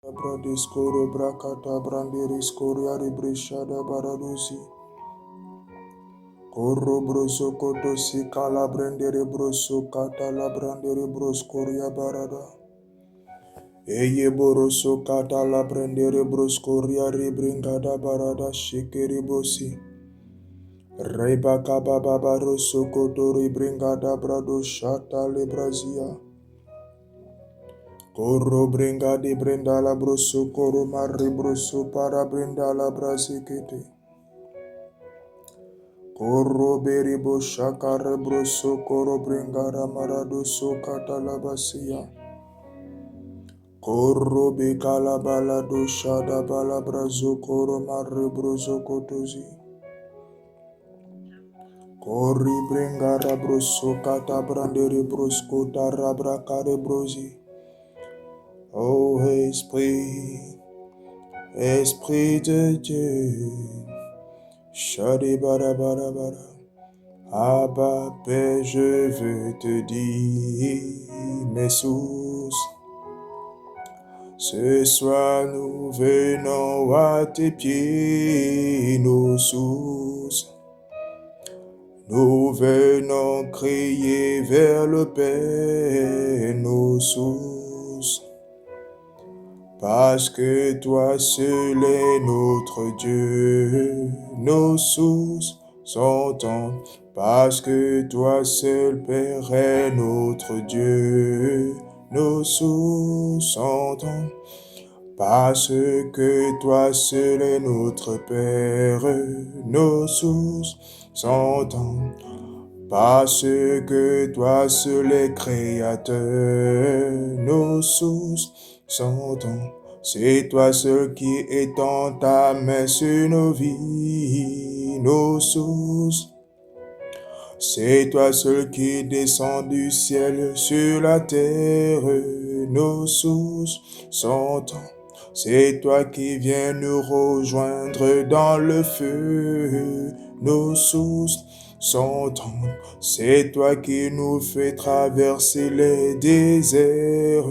Bradiskoro brakata brandiris koriari brishada baradusi. Koro broso koto si kala brandere broso kata la brandere bros koria barada. Eye boroso kata la brandere bros koria ribringada barada shikeri bosi. Reba kaba baba roso koto ribringada brado shata le brazia. Koro bringa di brenda la broso koro marri broso para brenda la brasikete. Koro beribo shakare broso koro bringa ramarado so kata la basia. Koro bikala balado shada bala brazo koro marri broso kotozi. Kori bringa rabroso kata brandere brosko tarabra kare brosi. Oh Esprit, Esprit de Dieu, Shadi bara bara bara, Abba Père, je veux te dire mes sources. Ce soir nous venons à tes pieds, nos sources. Nous venons crier vers le Père, nos sources. Parce que toi seul est notre Dieu, nos sources sont en. Parce que toi seul Père est notre Dieu, nos sources sont en. Parce que toi seul est notre Père, nos sources sont en. Parce que toi seul est créateur, nos sources sont en. C'est toi seul qui étends ta main sur nos vies, nos sources. C'est toi seul qui descend du ciel sur la terre, nos sources sont en. C'est toi qui viens nous rejoindre dans le feu, nos sources sont en. C'est toi qui nous fais traverser les déserts,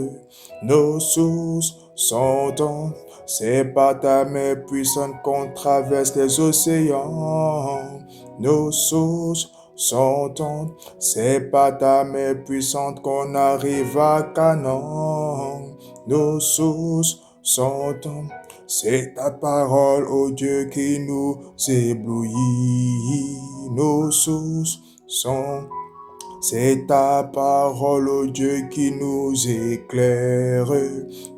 nos sources sont en. C'est par ta main puissante qu'on traverse les océans, nos sources sont en. C'est par ta main puissante qu'on arrive à Canaan, nos sources sont en. C'est ta parole, ô Dieu, qui nous éblouit, nos sources sont. C'est ta parole, ô Dieu, qui nous éclaire,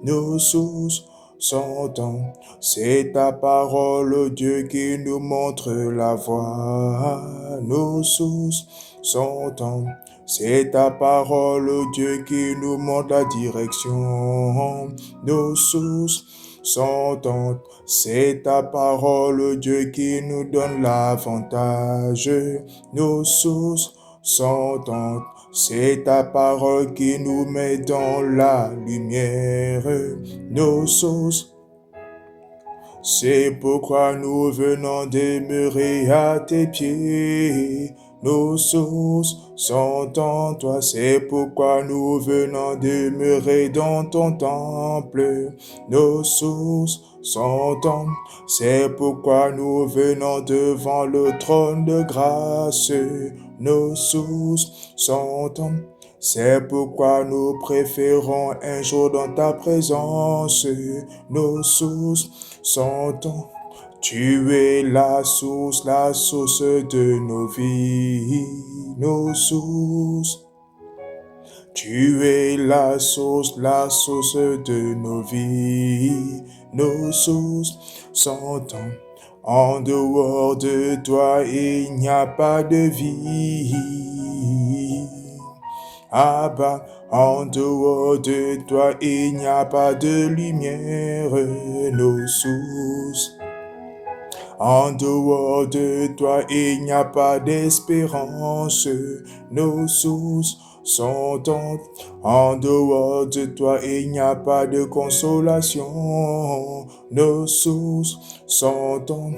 nos sources sont en. C'est ta parole, ô Dieu, qui nous montre la voie, nos sources sont en. C'est ta parole, ô Dieu, qui nous montre la direction, nos sources sont en. C'est ta parole, ô Dieu, qui nous donne l'avantage, nos sources sont en. C'est ta parole qui nous met dans la lumière, nos sources. C'est pourquoi nous venons demeurer à tes pieds, nos sources sont en toi. C'est pourquoi nous venons demeurer dans ton temple, nos sources sont en. C'est pourquoi nous venons devant le trône de grâce, nos sources sont en. C'est pourquoi nous préférons un jour dans ta présence, nos sources sont en. Tu es la source de nos vies, nos sources. Tu es la source de nos vies, nos sources sont en. En dehors de toi, il n'y a pas de vie. Abba, en dehors de toi, il n'y a pas de lumière, nos sources. En dehors de toi, il n'y a pas d'espérance, nos sources sont en. En dehors de toi, il n'y a pas de consolation, nos sources sont en.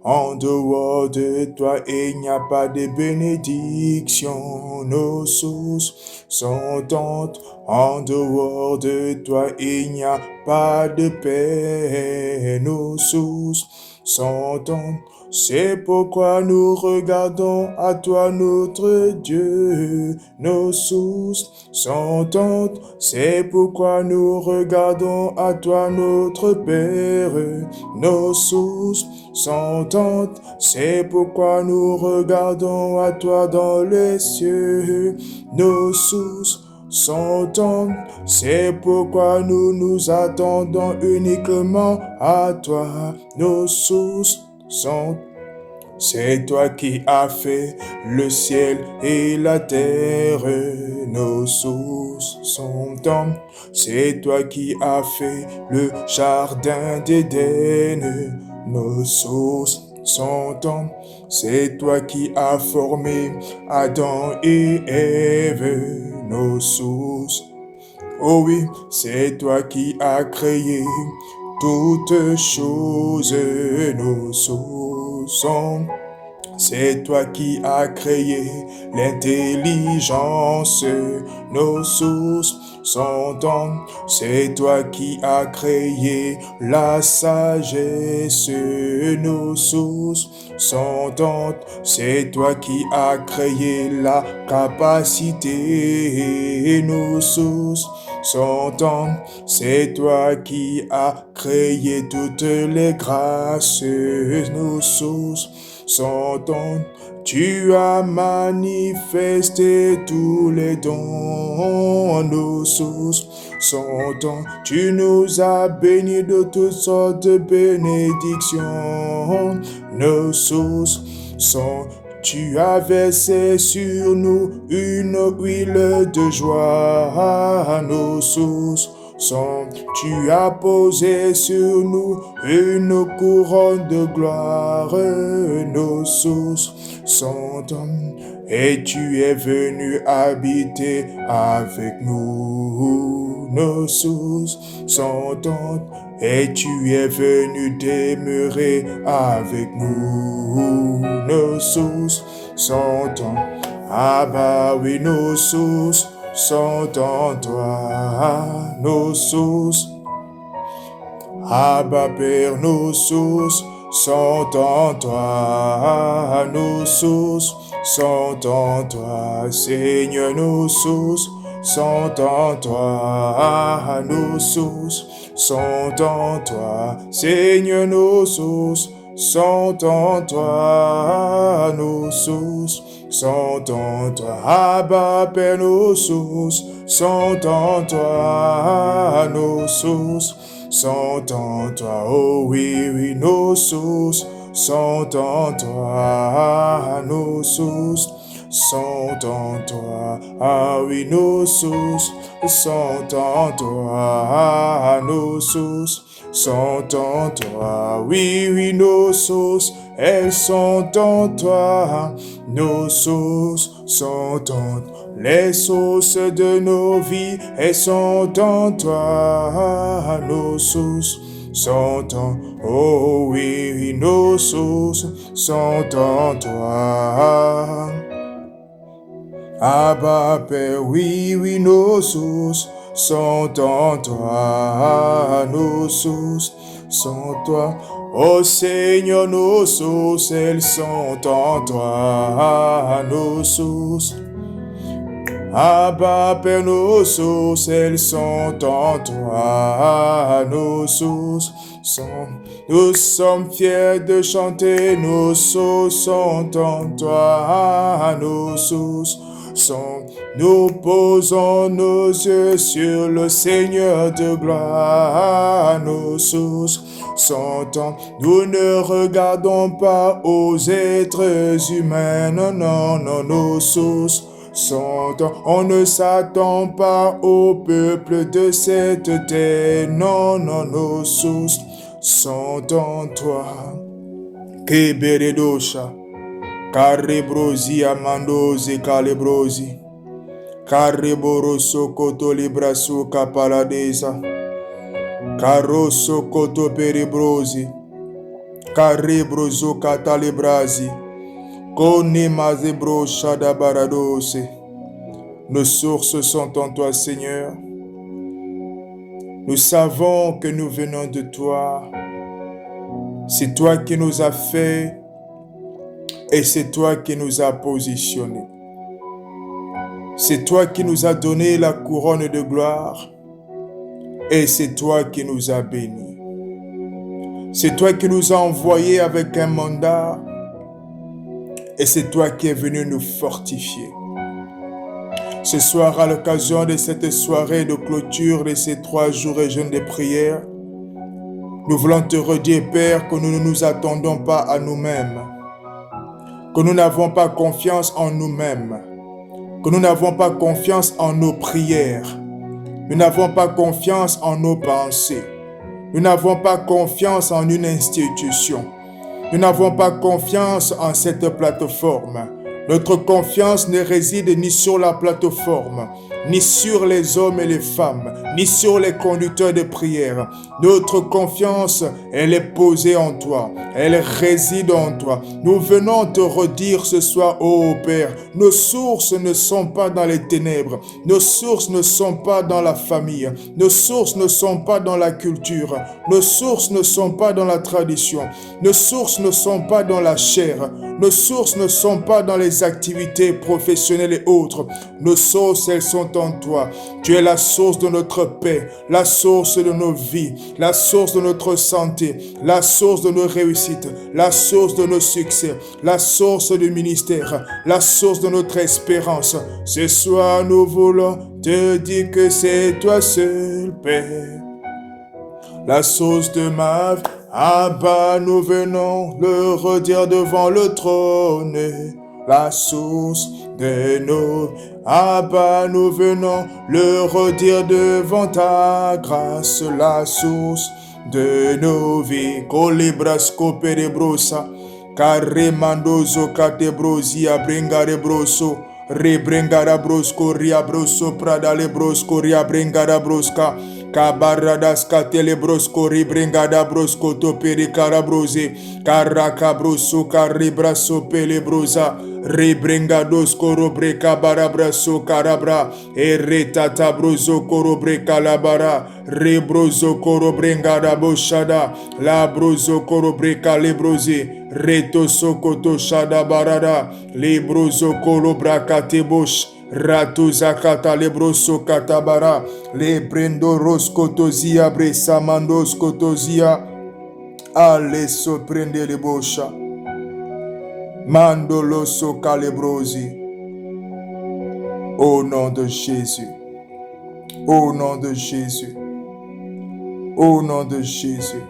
En dehors de toi, il n'y a pas de bénédiction. Nos sources sont tentes. En dehors de toi, il n'y a pas de paix. Nos sources sont tentes. C'est pourquoi nous regardons à toi, notre Dieu. Nos sources sont tentes. C'est pourquoi nous regardons à toi, notre Père. Nos sources sont tentes. C'est pourquoi nous regardons à toi dans les cieux. Nos sources sont tentes. C'est pourquoi nous nous attendons uniquement à toi. Nos sources sont. C'est toi qui as fait le ciel et la terre, nos sources sont tendres. C'est toi qui as fait le jardin d'Éden, nos sources sont tendres. C'est toi qui as formé Adam et Ève, nos sources. Oh oui, c'est toi qui as créé toutes choses, nos sources. C'est toi qui as créé l'intelligence, nos sources sont en. C'est toi qui as créé la sagesse, nos sources sont en. C'est toi qui as créé la capacité, nos sources sont en. C'est toi qui as créé toutes les grâces, nos sources sont en. Tu as manifesté tous les dons, nos sources sont en. Tu nous as bénis de toutes sortes de bénédictions, nos sources sont. Tu as versé sur nous une huile de joie, nos sources sont. Tu as posé sur nous une couronne de gloire, nos sources sont. Et tu es venu habiter avec nous, nos sources sont. Et tu es venu demeurer avec nous, nos sources sont en. Ah bah oui, nos sources sont en toi, nos sources. Ah bah Père, nos sources sont en toi, nos sources sont en toi, Seigneur, nos sources sont en toi, nos sources sont en toi, Seigneur, nos sources sont en toi, nos sources sont en toi, Abba Père, nos sources sont en toi, nos sources sont en toi, oh oui, oui, nos sources sont en toi, nos sources sont en toi, ah oui, nos sources sont en toi, nos sources sont en toi, oui, oui, nos sources, elles sont en toi, nos sources sont en toi. Les sources de nos vies, elles sont en toi, nos sources sont en. Oh oui, oui, nos sources sont en toi. Abba Père, oui, oui, nos sources sont en toi, nos sources sont en toi. Oh Seigneur, nos sources, elles sont en toi, nos sources. Abba Père, nos sources, elles sont en toi, nos sources sont. Nous sommes fiers de chanter, nos sources sont en toi, nos sources sont. Nous posons nos yeux sur le Seigneur de gloire, nos sources sont en. Nous ne regardons pas aux êtres humains, non, non, non, nos sources sont. On ne s'attend pas au peuple de cette terre, non, non, nos sources sont en toi. Keberedosha, Karebrosi amandozi kalebrosi, Kareboroso koto librasu kapaladeza, Karoso koto peribrosi, Karebrozo katalebrazi. Kone mazebro shadabaradose. Nos sources sont en toi, Seigneur. Nous savons que nous venons de toi. C'est toi qui nous as fait et c'est toi qui nous as positionnés. C'est toi qui nous as donné la couronne de gloire et c'est toi qui nous as bénis. C'est toi qui nous as envoyés avec un mandat et c'est toi qui es venu nous fortifier. Ce soir, à l'occasion de cette soirée de clôture de ces 3 jours et jeûnes de prière, nous voulons te redire, Père, que nous ne nous attendons pas à nous-mêmes, que nous n'avons pas confiance en nous-mêmes, que nous n'avons pas confiance en nos prières, nous n'avons pas confiance en nos pensées, nous n'avons pas confiance en une institution, nous n'avons pas confiance en cette plateforme. Notre confiance ne réside ni sur la plateforme, ni sur les hommes et les femmes, ni sur les conducteurs de prière. Notre confiance, elle est posée en toi, elle réside en toi. Nous venons te redire ce soir, ô Père, nos sources ne sont pas dans les ténèbres, nos sources ne sont pas dans la famille, nos sources ne sont pas dans la culture, nos sources ne sont pas dans la tradition, nos sources ne sont pas dans la chair, nos sources ne sont pas dans les activités professionnelles et autres. Nos sources, elles sont en toi. Tu es la source de notre paix, la source de nos vies, la source de notre santé, la source de nos réussites, la source de nos succès, la source du ministère, la source de notre espérance. Ce soir, nous voulons te dire que c'est toi seul, Père, la source de ma vie. Abba, nous venons le redire devant le trône, la source de nos. Abba, nous venons le redire devant ta grâce, la source de nos vies. Colibrasco perebrosa, caremandozo catebrosia, bringare broso. Rebrengara brosco, ria broso, prada le brosco, ria brengara brosca. Cabaradas catelebrosko ribrengada brosko toperi carabrose caraca broso caribraso pelebrosa ribrengados corobre cabarabraso carabra eretata broso corobre calabara rebroso corobrengada boshada la broso corobre calebrose reto sokoto shada barada libroso colobra catebosh Ratuzakata lebroso katabara le brendo roskotozia bresamandos kotozia ale soprende le bosha mandoloso calebrosi. Au nom de Jésus, au nom de Jésus, au nom de Jésus,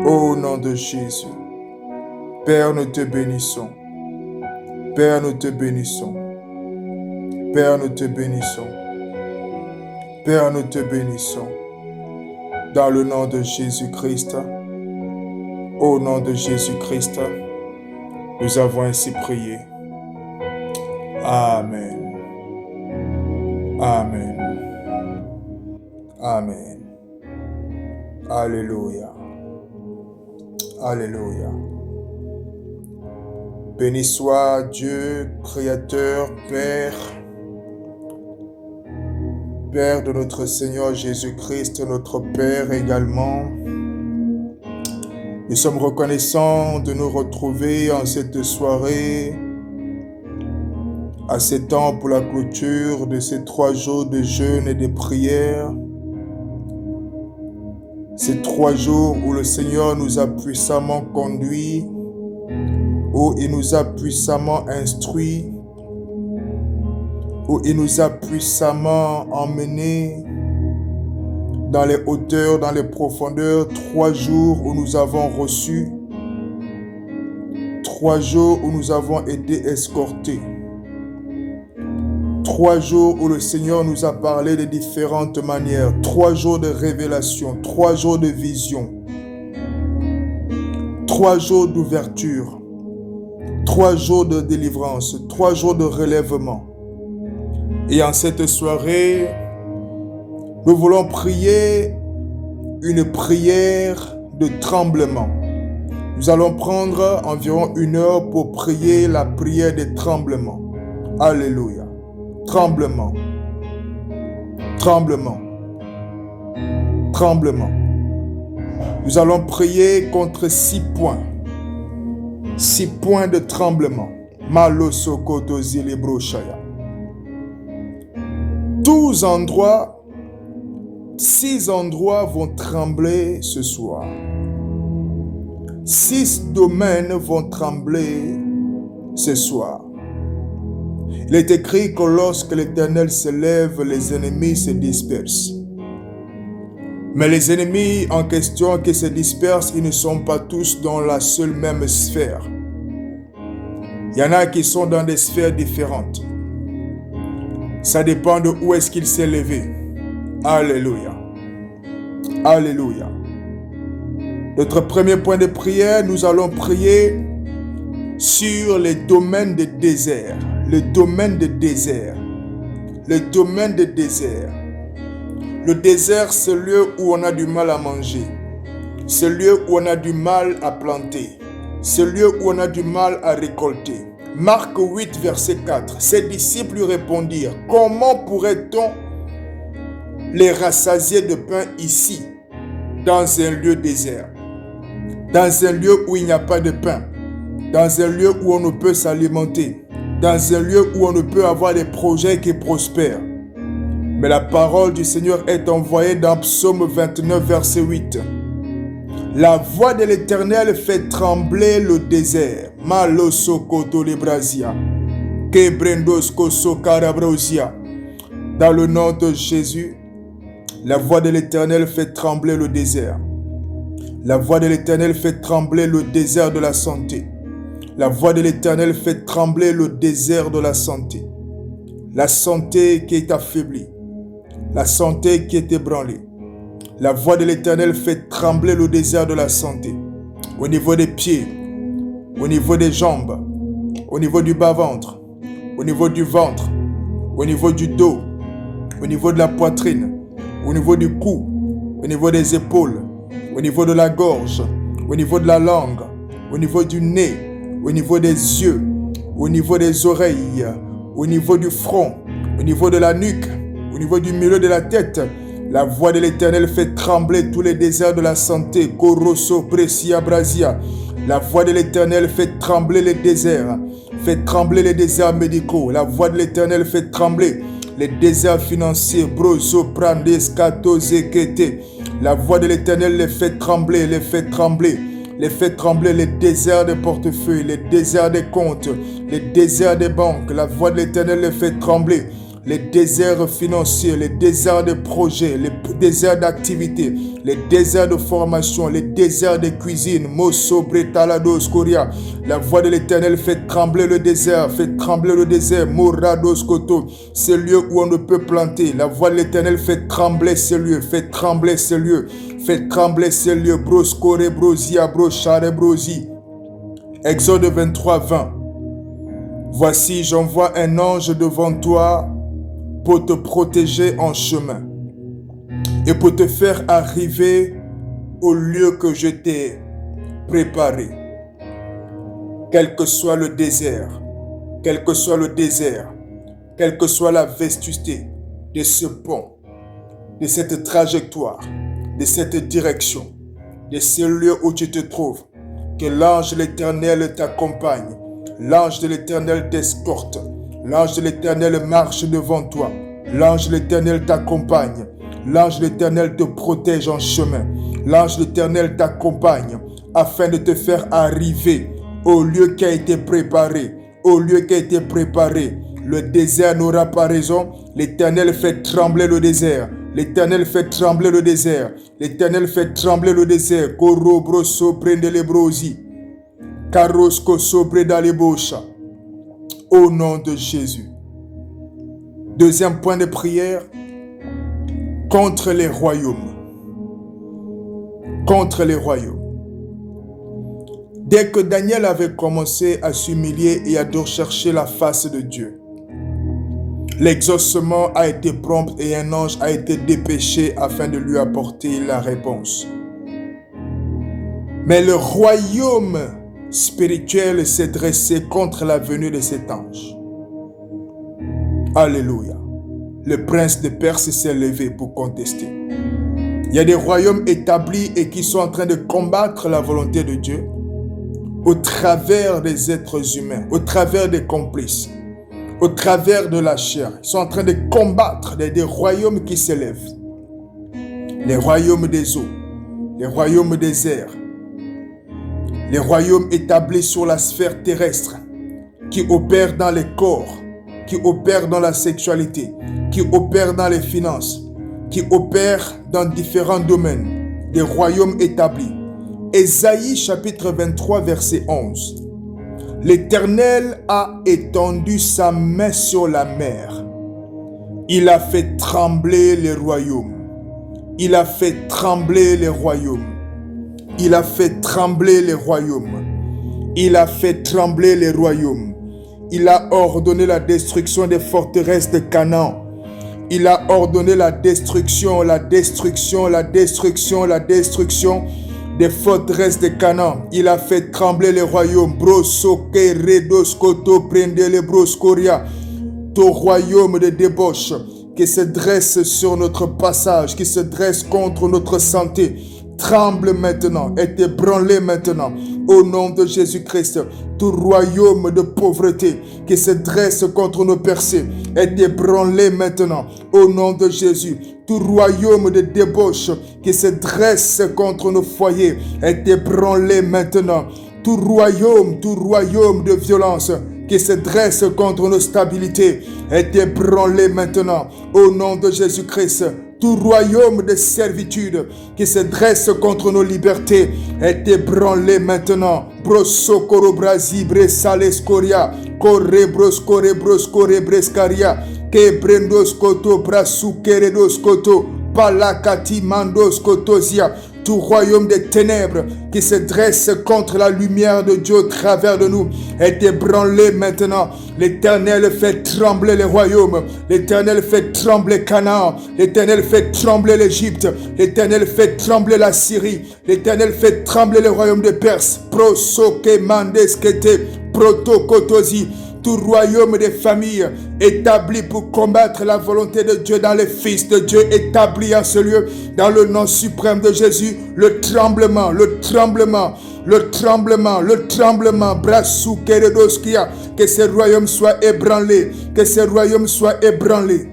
au nom de Jésus. Père, nous te bénissons. Père, nous te bénissons. Père, nous te bénissons. Père, nous te bénissons. Dans le nom de Jésus-Christ, au nom de Jésus-Christ, nous avons ainsi prié. Amen. Amen. Amen. Alléluia. Alléluia. Béni soit Dieu, Créateur, Père, Père de notre Seigneur Jésus-Christ, notre Père également. Nous sommes reconnaissants de nous retrouver en cette soirée, à ces temps pour la clôture de ces 3 jours de jeûne et de prière. Ces 3 jours où le Seigneur nous a puissamment conduits, où il nous a puissamment instruits, où il nous a puissamment emmenés dans les hauteurs, dans les profondeurs. 3 jours où nous avons reçu, 3 jours où nous avons été escortés, 3 jours où le Seigneur nous a parlé de différentes manières, 3 jours de révélation, 3 jours de vision, 3 jours d'ouverture, 3 jours de délivrance, 3 jours de relèvement. Et en cette soirée, nous voulons prier une prière de tremblement. Nous allons prendre environ 1 heure pour prier la prière des tremblements. Alléluia. Tremblement. Tremblement. Tremblement. Nous allons prier contre 6 points. 6 points de tremblement. Malosokoto zilebroshaya. 6 endroits vont trembler ce soir. 6 domaines vont trembler ce soir. Il est écrit que lorsque l'Éternel se lève, les ennemis se dispersent. Mais les ennemis en question qui se dispersent, ils ne sont pas tous dans la seule même sphère. Il y en a qui sont dans des sphères différentes. Ça dépend de où est-ce qu'il s'est levé. Alléluia. Alléluia. Notre premier point de prière, nous allons prier sur les domaines de désert. Le domaine de désert. Le domaine de désert. Le désert, c'est le lieu où on a du mal à manger. C'est le lieu où on a du mal à planter. C'est le lieu où on a du mal à récolter. Marc 8, verset 4. Ses disciples lui répondirent, « Comment pourrait-on les rassasier de pain ici, dans un lieu désert, dans un lieu où il n'y a pas de pain, dans un lieu où on ne peut s'alimenter, dans un lieu où on ne peut avoir des projets qui prospèrent. » Mais la parole du Seigneur est envoyée dans Psaume 29, verset 8. La voix de l'Éternel fait trembler le désert. Malosokoto lebrasia. Kebrendoskoso karabrosia. Dans le nom de Jésus, la voix de l'Éternel fait trembler le désert. La voix de l'Éternel fait trembler le désert de la santé. La voix de l'Éternel fait trembler le désert de la santé. La santé qui est affaiblie. La santé qui est ébranlée. La voix de l'Éternel fait trembler le désert de la santé. Au niveau des pieds, au niveau des jambes, au niveau du bas-ventre, au niveau du ventre, au niveau du dos, au niveau de la poitrine, au niveau du cou, au niveau des épaules, au niveau de la gorge, au niveau de la langue, au niveau du nez, au niveau des yeux, au niveau des oreilles, au niveau du front, au niveau de la nuque, au niveau du milieu de la tête. La voix de l'Éternel fait trembler tous les déserts de la santé. Koroso presia brasia. La voix de l'Éternel fait trembler les déserts. Fait trembler les déserts médicaux. La voix de l'Éternel fait trembler les déserts financiers. Broso prandes kato zekete. La voix de l'Éternel les fait trembler, les fait trembler. Les fait trembler les déserts des portefeuilles, les déserts des comptes, les déserts des banques. La voix de l'Éternel les fait trembler. Les déserts financiers, les déserts de projets, les déserts d'activité, les déserts de formation, les déserts de cuisine. Moso bretalados koria. La voix de l'Éternel fait trembler le désert, fait trembler le désert. Morados koto. C'est le lieu où on ne peut planter. La voix de l'Éternel fait trembler ces lieux, fait trembler ces lieux, fait trembler ces lieux. Broskore brosia broshare brosi. Exode 23, 20. Voici, j'envoie un ange devant toi pour te protéger en chemin et pour te faire arriver au lieu que je t'ai préparé. Quel que soit le désert, quel que soit le désert, quelle que soit la vestusté de ce pont, de cette trajectoire, de cette direction, de ce lieu où tu te trouves, que l'ange de l'Éternel t'accompagne, l'ange de l'Éternel t'escorte, l'ange de l'Éternel marche devant toi. L'ange de l'Éternel t'accompagne. L'ange de l'Éternel te protège en chemin. L'ange de l'Éternel t'accompagne afin de te faire arriver au lieu qui a été préparé. Au lieu qui a été préparé. Le désert n'aura pas raison. L'Éternel fait trembler le désert. L'Éternel fait trembler le désert. L'Éternel fait trembler le désert. Korobro sobre de lebrosi. Karosko sobre d'alebosha. Au nom de Jésus. Deuxième point de prière, contre les royaumes. Contre les royaumes. Dès que Daniel avait commencé à s'humilier et à rechercher la face de Dieu, l'exaucement a été prompt et un ange a été dépêché afin de lui apporter la réponse. Mais le royaume spirituel s'est dressé contre la venue de cet ange. Alléluia. Le prince de Perse s'est levé pour contester. Il y a des royaumes établis et qui sont en train de combattre la volonté de Dieu au travers des êtres humains, au travers des complices, au travers de la chair. Ils sont en train de combattre des royaumes qui s'élèvent. Les royaumes des eaux, les royaumes des airs, les royaumes établis sur la sphère terrestre, qui opèrent dans les corps, qui opèrent dans la sexualité, qui opèrent dans les finances, qui opèrent dans différents domaines, des royaumes établis. Ésaïe chapitre 23 verset 11. L'Éternel a étendu sa main sur la mer. Il a fait trembler les royaumes. Il a fait trembler les royaumes. Il a fait trembler les royaumes. Il a fait trembler les royaumes. Il a ordonné la destruction des forteresses de Canaan. Il a ordonné la destruction des forteresses de Canaan. Il a fait trembler les royaumes. Brosoke, Redoskoto, Prendele, Broscoria. Ton royaume de débauche qui se dresse sur notre passage, qui se dresse contre notre santé, tremble maintenant, est ébranlé maintenant, au nom de Jésus-Christ. Tout royaume de pauvreté qui se dresse contre nos percées, est ébranlé maintenant, au nom de Jésus. Tout royaume de débauche qui se dresse contre nos foyers, est ébranlé maintenant. Tout royaume de violence qui se dresse contre nos stabilités, est ébranlé maintenant, au nom de Jésus-Christ. Tout royaume de servitude qui se dresse contre nos libertés est ébranlé maintenant. Brosokoro brasibre salescoria, corre broscore broscore brescaria, que brendos koto brasukeredos koto, palakati mandos kotosia. Tout royaume des ténèbres qui se dresse contre la lumière de Dieu au travers de nous est ébranlé maintenant. L'Éternel fait trembler les royaumes. L'Éternel fait trembler Canaan. L'Éternel fait trembler l'Égypte. L'Éternel fait trembler la Syrie. L'Éternel fait trembler le royaume de Perse. Prosoke mandeskete protokotosi. Tout royaume des familles établi pour combattre la volonté de Dieu dans les fils de Dieu établi en ce lieu, dans le nom suprême de Jésus, le tremblement, brassou keredoskia, que ce royaume soit ébranlé, que ce royaume soit ébranlé.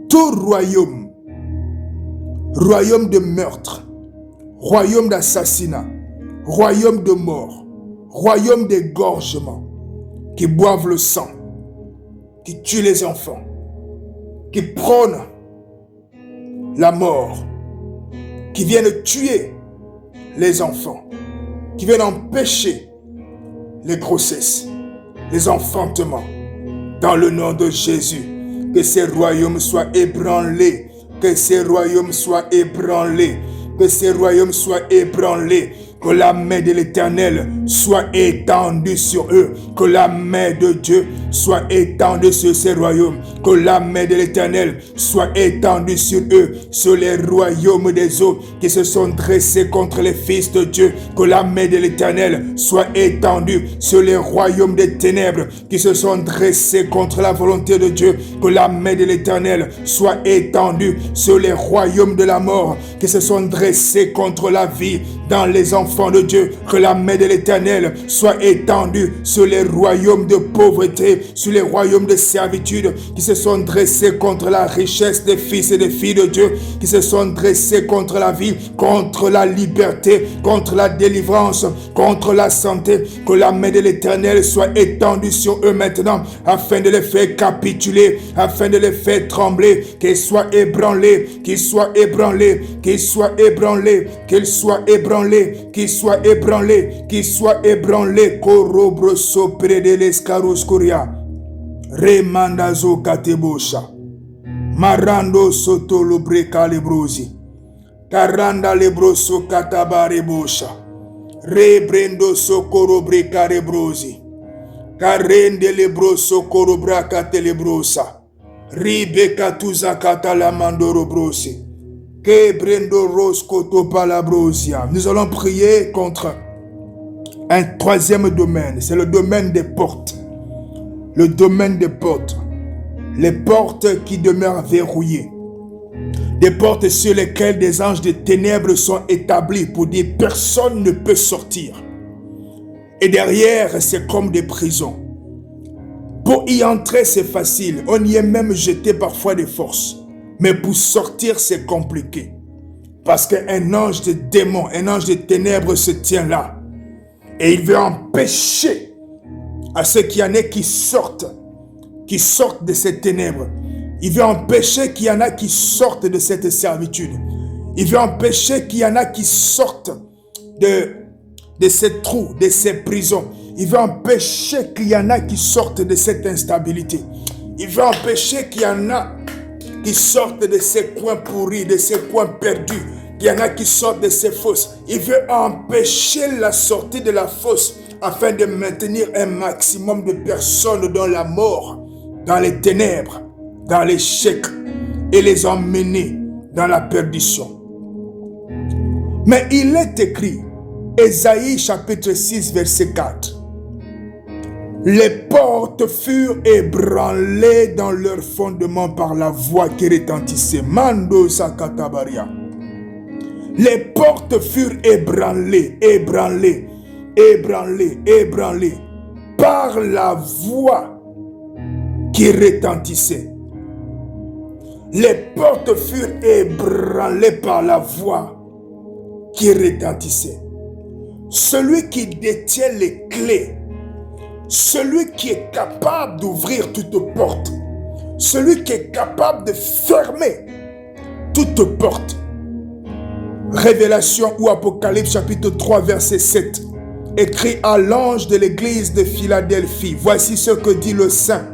Tout royaume de meurtre, royaume d'assassinat, royaume de mort, royaume d'égorgement, qui boivent le sang, qui tuent les enfants, qui prônent la mort, qui viennent tuer les enfants, qui viennent empêcher les grossesses, les enfantements. Dans le nom de Jésus, que ces royaumes soient ébranlés, que ces royaumes soient ébranlés, que ces royaumes soient ébranlés. Que la main de l'Éternel soit étendue sur eux. Que la main de Dieu soit étendue sur ces royaumes. Que la main de l'Éternel soit étendue sur eux, sur les royaumes des eaux qui se sont dressés contre les fils de Dieu. Que la main de l'Éternel soit étendue sur les royaumes des ténèbres qui se sont dressés contre la volonté de Dieu. Que la main de l'Éternel soit étendue sur les royaumes de la mort qui se sont dressés contre la vie dans les enfants de Dieu. Que la main de l'Éternel soit étendue sur les royaumes de pauvreté, sur les royaumes de servitude qui se sont dressés contre la richesse des fils et des filles de Dieu, qui se sont dressés contre la vie, contre la liberté, contre la délivrance, contre la santé. Que la main de l'Éternel soit étendue sur eux maintenant, afin de les faire capituler, afin de les faire trembler, qu'ils soient ébranlés, qu'ils soient ébranlés, qu'ils soient ébranlés, qu'ils soient ébranlés, qu'ils soient ébranlés, qu'ils soient ébranlés. Korobroso predelescaroscoria. Remandazo katebosha. Marando soto lobreka lebrosi. Karanda lebroso katabare bosha. Rebrendo sokoro breka lebrosi. Karende lebroso korobraka telebrosa. Ribeka tuza katalamandoro brosi. Nous allons prier contre un troisième domaine. C'est le domaine des portes. Le domaine des portes. Les portes qui demeurent verrouillées. Des portes sur lesquelles des anges de ténèbres sont établis pour dire personne ne peut sortir. Et derrière, c'est comme des prisons. Pour y entrer, c'est facile. On y est même jeté parfois de force. Mais pour sortir, c'est compliqué. Parce qu'un ange de démon, un ange de ténèbres se tient là. Et il veut empêcher à ceux qui en est qui sortent de ces ténèbres. Il veut empêcher qu'il y en a qui sortent de cette servitude. Il veut empêcher qu'il y en a qui sortent de ces trous, de ces prisons. Il veut empêcher qu'il y en a qui sortent de cette instabilité. Il veut empêcher qu'il y en a qui sortent de ces coins pourris, de ces coins perdus. Il y en a qui sortent de ces fosses. Il veut empêcher la sortie de la fosse afin de maintenir un maximum de personnes dans la mort, dans les ténèbres, dans l'échec et les emmener dans la perdition. Mais il est écrit, Ésaïe chapitre 6 verset 4. Les portes furent ébranlées dans leur fondement par la voix qui retentissait. Mando Sakatabaria. Les portes furent ébranlées par la voix qui retentissait. Les portes furent ébranlées par la voix qui retentissait. Celui qui détient les clés, celui qui est capable d'ouvrir toute porte, celui qui est capable de fermer toute porte. Révélation ou Apocalypse chapitre 3 verset 7. Écrit à l'ange de l'église de Philadelphie. Voici ce que dit le saint,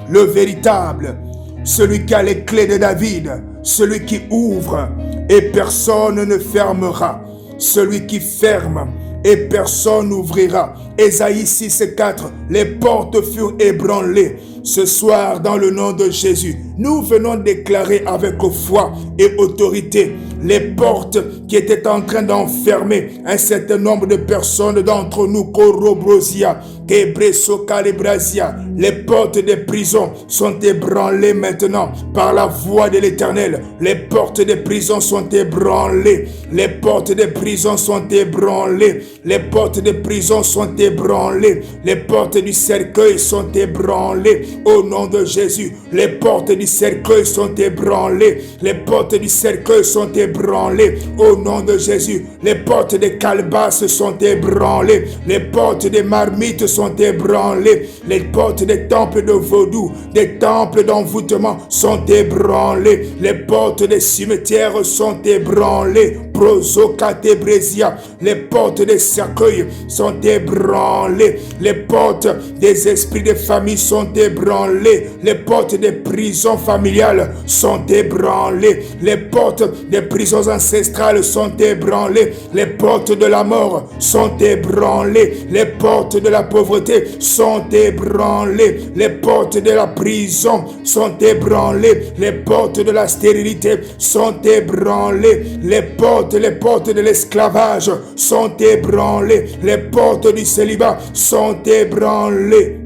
le véritable, celui qui a les clés de David, celui qui ouvre et personne ne fermera, celui qui ferme et personne n'ouvrira. Ésaïe 6:4. Les portes furent ébranlées. Ce soir, dans le nom de Jésus, nous venons déclarer avec foi et autorité les portes qui étaient en train d'enfermer un certain nombre de personnes d'entre nous, Korobrosia, Kebreso Calibrasia. Les portes des prisons sont ébranlées maintenant par la voix de l'Éternel. Les portes des prisons sont ébranlées. Les portes des prisons sont ébranlées. Les portes des prisons sont ébranlées. Les portes du cercueil sont ébranlées. Au nom de Jésus, les portes du cercueil sont ébranlées. Les portes du cercueil sont ébranlées. Au nom de Jésus, les portes des calebasses sont ébranlées. Les portes des marmites sont ébranlées. Les portes des temples de vaudou, des temples d'envoûtement sont ébranlées. Les portes des cimetières sont ébranlées. Prosocatebresia. Les portes des cercueils sont ébranlées. Les portes des esprits de famille sont ébranlées. Les portes des prisons familiales sont ébranlées. Les portes des prisons ancestrales sont ébranlées. Les portes de la mort sont ébranlées. Les portes de la pauvreté sont ébranlées. Les portes de la prison sont ébranlées. Les portes de la stérilité sont ébranlées. Les portes de l'esclavage sont ébranlées. Les portes du célibat sont ébranlées.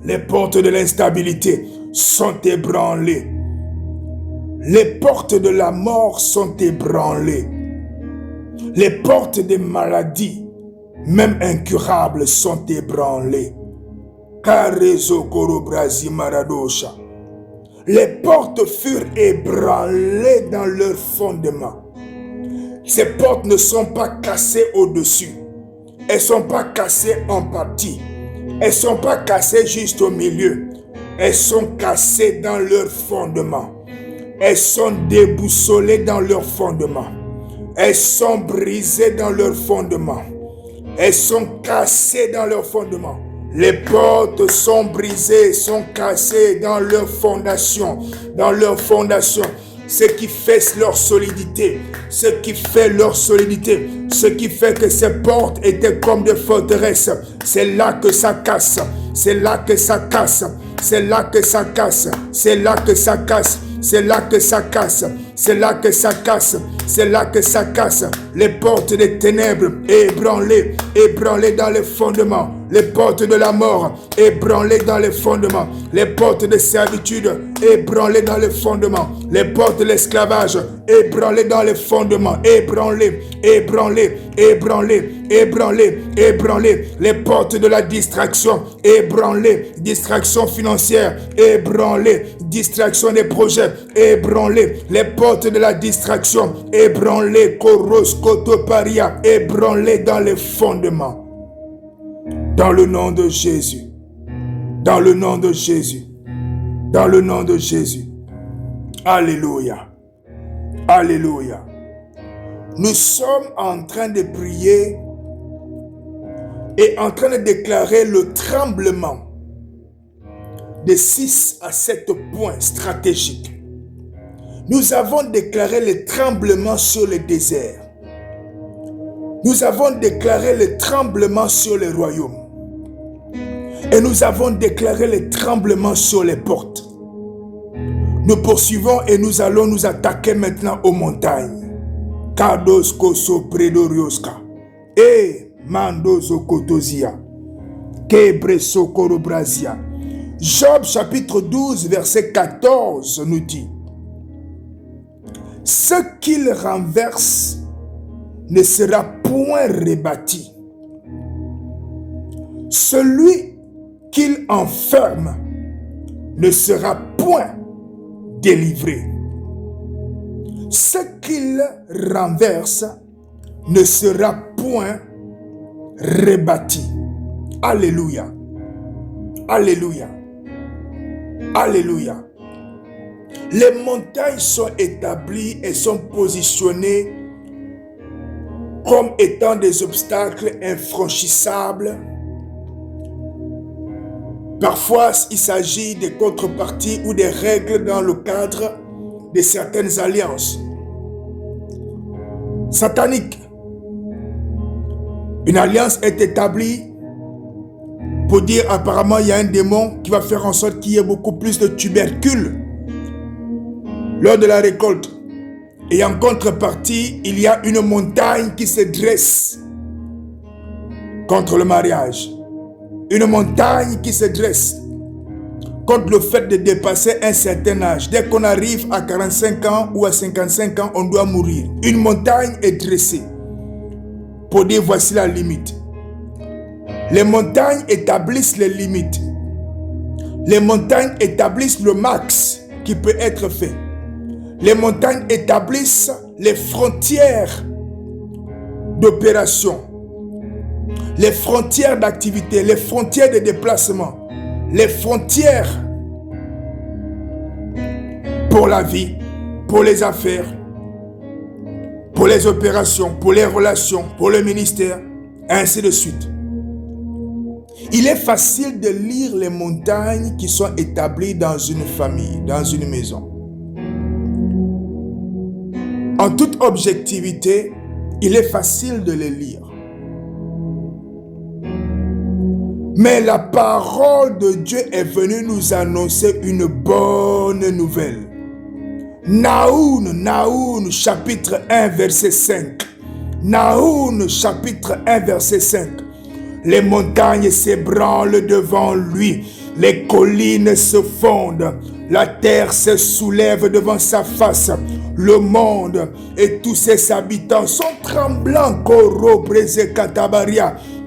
Les portes de l'instabilité sont ébranlées. Les portes de la mort sont ébranlées. Les portes des maladies, même incurables, sont ébranlées. Karezo Korobrasi Maradosha. Les portes furent ébranlées dans leur fondement. Ces portes ne sont pas cassées au-dessus. Elles ne sont pas cassées en partie. Elles ne sont pas cassées juste au milieu. Elles sont cassées dans leur fondement. Elles sont déboussolées dans leur fondement. Elles sont brisées dans leur fondement. Elles sont cassées dans leur fondement. Les portes sont brisées, sont cassées dans leur fondation. Dans leur fondation. Ce qui fait leur solidité, ce qui fait leur solidité, ce qui fait que ces portes étaient comme des forteresses. C'est là que ça casse, c'est là que ça casse, c'est là que ça casse, c'est là que ça casse, c'est là que ça casse. c'est là que ça casse, c'est là que ça casse. Les portes des ténèbres, ébranlées, ébranlées dans les fondements. Les portes de la mort, ébranlées dans les fondements. Les portes de servitude, ébranlées dans les fondements. Les portes de l'esclavage, ébranlées dans les fondements. Ébranlées, ébranlées, ébranlées, ébranlées, ébranlées. Les portes de la distraction, ébranlées. Distraction financière, ébranlées. Distraction des projets, ébranlées. Les portes de la distraction, ébranlées. Koros, Kotoparia, ébranlées dans les fondements. Dans le nom de Jésus. Dans le nom de Jésus. Dans le nom de Jésus. Alléluia. Alléluia. Nous sommes en train de prier et en train de déclarer le tremblement de 6 à 7 points stratégiques. Nous avons déclaré le tremblement sur le désert. Nous avons déclaré le tremblement sur les royaumes. Et nous avons déclaré le tremblement sur les portes. Nous poursuivons et nous allons nous attaquer maintenant aux montagnes. Kados koso predorioska. Et mandozo kotozia. Kebreso korobrazia. Job chapitre 12 verset 14 nous dit: ce qu'il renverse ne sera point rebâti. Celui qu'il enferme ne sera point délivré. Ce qu'il renverse ne sera point rebâti. Alléluia. Alléluia. Alléluia. Les montagnes sont établies et sont positionnées comme étant des obstacles infranchissables. Parfois, il s'agit des contreparties ou des règles dans le cadre de certaines alliances sataniques. Une alliance est établie pour dire apparemment il y a un démon qui va faire en sorte qu'il y ait beaucoup plus de tubercules lors de la récolte. Et en contrepartie, il y a une montagne qui se dresse contre le mariage. Une montagne qui se dresse contre le fait de dépasser un certain âge. Dès qu'on arrive à 45 ans ou à 55 ans, on doit mourir. Une montagne est dressée pour dire voici la limite. Les montagnes établissent les limites. Les montagnes établissent le max qui peut être fait. Les montagnes établissent les frontières d'opération, les frontières d'activité, les frontières de déplacement, les frontières pour la vie, pour les affaires, pour les opérations, pour les relations, pour le ministère, ainsi de suite. Il est facile de lire les montagnes qui sont établies dans une famille, dans une maison. En toute objectivité, il est facile de les lire. Mais la parole de Dieu est venue nous annoncer une bonne nouvelle. Naoum, chapitre 1, verset 5. Naoum, chapitre 1, verset 5. Les montagnes s'ébranlent devant lui. Les collines se fondent. La terre se soulève devant sa face. Le monde et tous ses habitants sont tremblants.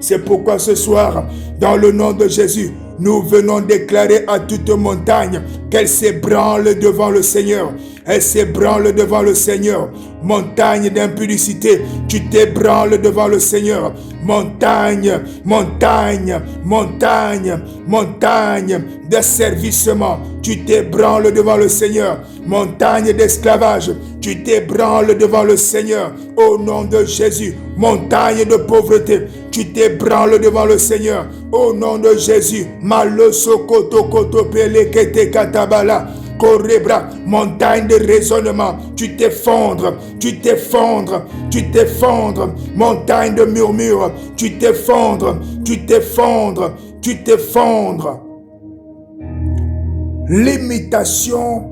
C'est pourquoi ce soir, dans le nom de Jésus, nous venons déclarer à toute montagne qu'elle s'ébranle devant le Seigneur. Elle s'ébranle devant le Seigneur. Montagne d'impudicité, tu t'ébranles devant le Seigneur. Montagne, montagne, montagne, montagne d'asservissement, tu t'ébranles devant le Seigneur. Montagne d'esclavage, tu t'ébranles devant le Seigneur. Au nom de Jésus, montagne de pauvreté, tu t'ébranles devant le Seigneur. Au nom de Jésus, montagne de raisonnement, tu t'effondres, tu t'effondres, tu t'effondres. Montagne de murmure, tu t'effondres, tu t'effondres, tu t'effondres. L'imitation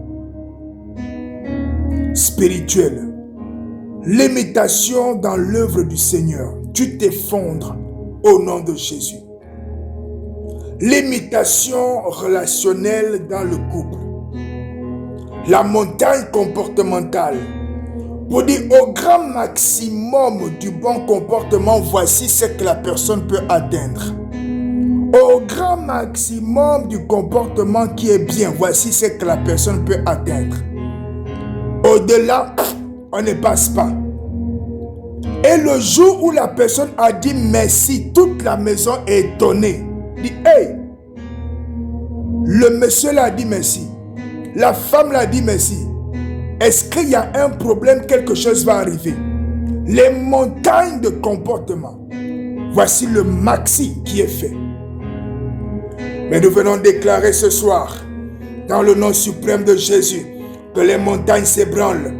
spirituelle, l'imitation dans l'œuvre du Seigneur, tu t'effondres au nom de Jésus. L'imitation relationnelle dans le couple, la montagne comportementale, pour dire au grand maximum du bon comportement, voici ce que la personne peut atteindre. Au grand maximum du comportement qui est bien, voici ce que la personne peut atteindre. Au-delà, on ne passe pas. Et le jour où la personne a dit merci, toute la maison est étonnée. Dit, hey, le monsieur l'a dit merci. La femme l'a dit merci. Est-ce qu'il y a un problème, quelque chose va arriver? Les montagnes de comportement. Voici le maxi qui est fait. Mais nous venons déclarer ce soir, dans le nom suprême de Jésus, que les montagnes s'ébranlent.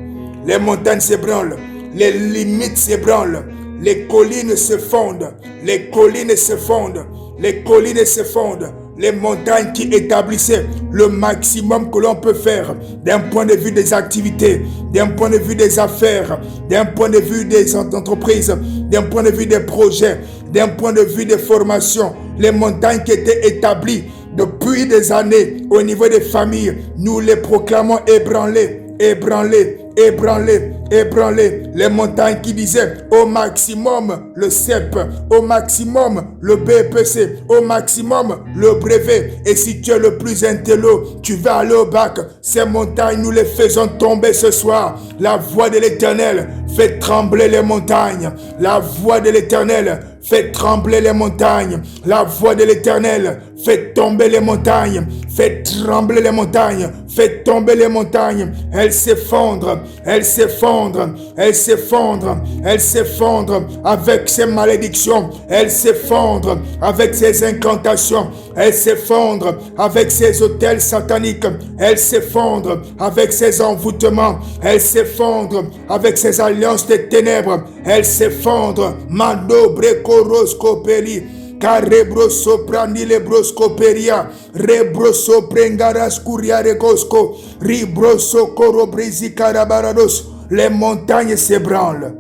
Les montagnes s'ébranlent. Les limites s'ébranlent. Les collines se fondent. Les collines se fondent. Les collines se fondent. Les montagnes qui établissaient le maximum que l'on peut faire d'un point de vue des activités, d'un point de vue des affaires, d'un point de vue des entreprises, d'un point de vue des projets, d'un point de vue des formations. Les montagnes qui étaient établies depuis des années au niveau des familles, nous les proclamons ébranlées, ébranlées, ébranlées, ébranlées. Les montagnes qui disaient au maximum le CEP, au maximum le BPC, au maximum le brevet. Et si tu es le plus intello, tu vas aller au bac. Ces montagnes, nous les faisons tomber ce soir. La voix de l'Éternel fait trembler les montagnes. La voix de l'Éternel fait trembler les montagnes. La voix de l'Éternel fait tomber les montagnes. Fait trembler les montagnes. Fait tomber les montagnes. Elles s'effondrent. Elles s'effondrent. Elles s'effondrent. Elles s'effondrent avec ces malédictions. Elles s'effondrent avec ces incantations. Elles s'effondrent avec ces hôtels sataniques. Elles s'effondrent avec ces envoûtements. Elles s'effondrent avec ces alliances des ténèbres. Elles s'effondrent. Mando brekoroscopeli. Carebroso prandile broscoperia, rebroso prengaras curia regosco, ribroso corobrisi carabarados. Les montagnes s'ébranlent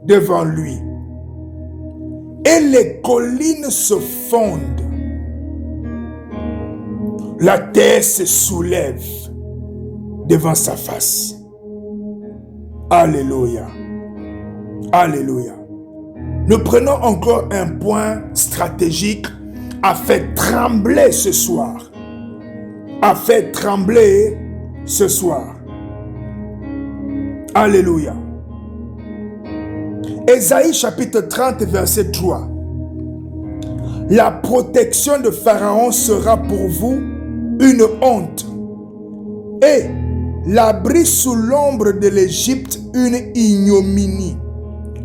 devant lui. Et les collines se fondent. La terre se soulève devant sa face. Alléluia. Alléluia. Nous prenons encore un point stratégique à faire trembler ce soir. À faire trembler ce soir. Alléluia. Ésaïe chapitre 30 verset 3. La protection de Pharaon sera pour vous une honte. Et l'abri sous l'ombre de l'Égypte une ignominie.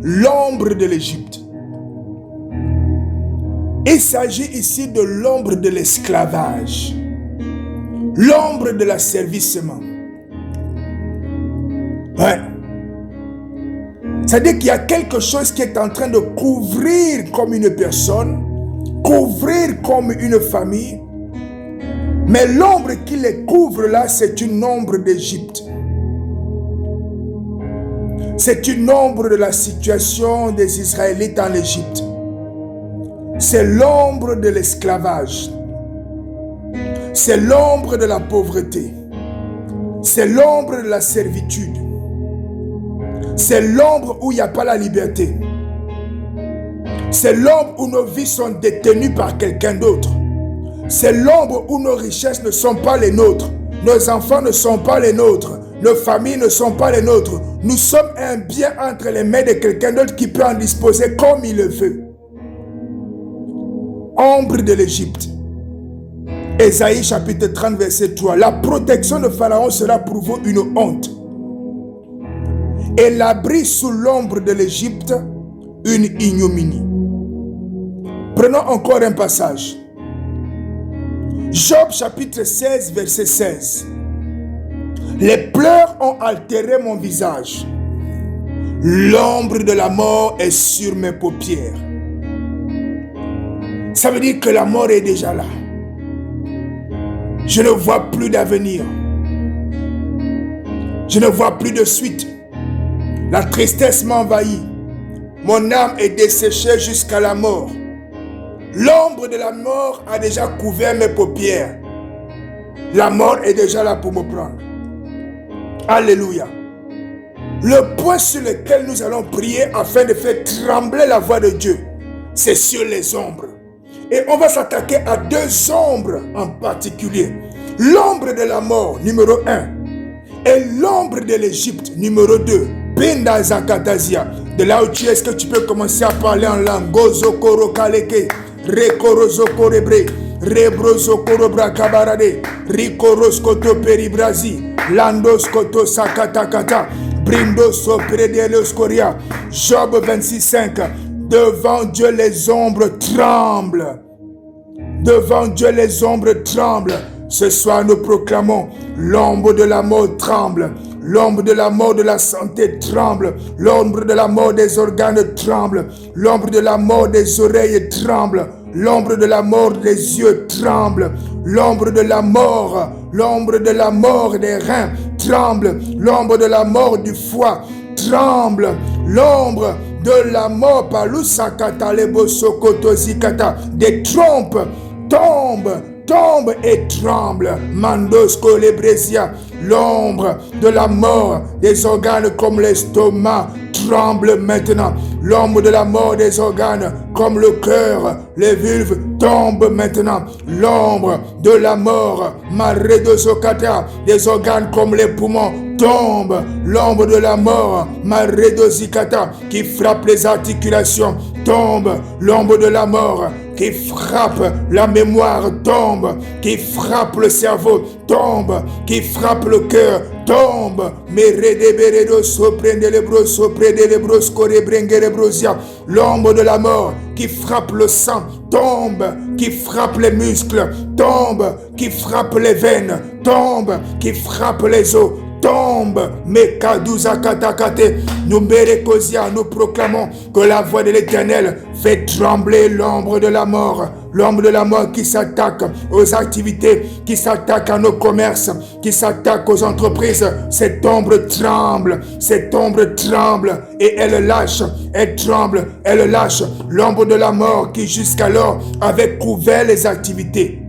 L'ombre de l'Égypte. Il s'agit ici de l'ombre de l'esclavage. L'ombre de l'asservissement. Ouais. C'est-à-dire qu'il y a quelque chose qui est en train de couvrir comme une personne, couvrir comme une famille, mais l'ombre qui les couvre là, c'est une ombre d'Égypte. C'est une ombre de la situation des Israélites en Égypte. C'est l'ombre de l'esclavage. C'est l'ombre de la pauvreté. C'est l'ombre de la servitude. C'est l'ombre où il n'y a pas la liberté. C'est l'ombre où nos vies sont détenues par quelqu'un d'autre. C'est l'ombre où nos richesses ne sont pas les nôtres. Nos enfants ne sont pas les nôtres. Nos familles ne sont pas les nôtres. Nous sommes un bien entre les mains de quelqu'un d'autre qui peut en disposer comme il le veut. Ombre de l'Égypte. Ésaïe chapitre 30 verset 3. La protection de Pharaon sera pour vous une honte. Et l'abri sous l'ombre de l'Égypte une ignominie. Prenons encore un passage. Job chapitre 16 verset 16. Les pleurs ont altéré mon visage. L'ombre de la mort est sur mes paupières. Ça veut dire que la mort est déjà là. Je ne vois plus d'avenir. Je ne vois plus de suite. La tristesse m'envahit. Mon âme est desséchée jusqu'à la mort. L'ombre de la mort a déjà couvert mes paupières. La mort est déjà là pour me prendre. Alléluia. Le point sur lequel nous allons prier afin de faire trembler la voix de Dieu, c'est sur les ombres. Et on va s'attaquer à 2 ombres en particulier. L'ombre de la mort, numéro 1. Et l'ombre de l'Égypte, numéro 2. Pinda Zakatazia. De là où tu es, est-ce que tu peux commencer à parler en langue? Gozo Koro Kaleke, Rekorozo Korebre, Rebrozo Korobra Kabarade, Rikoros Koto Peribrazi, Landos Koto Sakatakata, Brindos Sopredelos Koria. Job 26:5. Devant Dieu les ombres tremblent. Devant Dieu les ombres tremblent. Ce soir nous proclamons, l'ombre de la mort tremble. L'ombre de la mort de la santé tremble. L'ombre de la mort des organes tremble. L'ombre de la mort des oreilles tremble. L'ombre de la mort des yeux tremble. L'ombre de la mort des reins tremble. L'ombre de la mort du foie tremble. L'ombre de la mort des trompes tombe et tremble. Mandosco lebresia. L'ombre de la mort des organes comme l'estomac tremble maintenant. L'ombre de la mort des organes comme le cœur, les vulves tombe maintenant. L'ombre de la mort maredosokata des organes comme les poumons tombe. L'ombre de la mort maredozikata qui frappe les articulations tombe. L'ombre de la mort qui frappe la mémoire tombe, qui frappe le cerveau tombe, qui frappe le cœur tombe. L'ombre de la mort qui frappe le sang tombe, qui frappe les muscles tombe, qui frappe les veines tombe, qui frappe les os tombe. Nous proclamons que la voix de l'Éternel fait trembler l'ombre de la mort. L'ombre de la mort qui s'attaque aux activités, qui s'attaque à nos commerces, qui s'attaque aux entreprises. Cette ombre tremble et elle lâche, elle tremble, elle lâche. L'ombre de la mort qui jusqu'alors avait couvert les activités.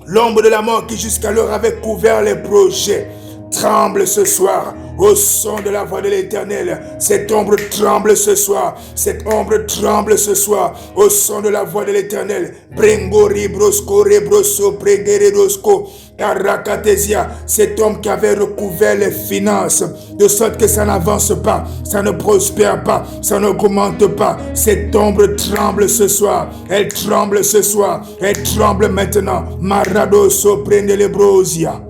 L'ombre de la mort qui jusqu'alors avait couvert les projets. Tremble ce soir au son de la voix de l'Éternel. Cette ombre tremble ce soir. Cette ombre tremble ce soir au son de la voix de l'Éternel. Brengo ribrosko rebroso pregeredosko karakatesia. Cet homme qui avait recouvert les finances de sorte que ça n'avance pas, ça ne prospère pas, ça n'augmente pas. Cette ombre tremble ce soir. Elle tremble ce soir. Elle tremble maintenant. Maradoso prendelebrosia.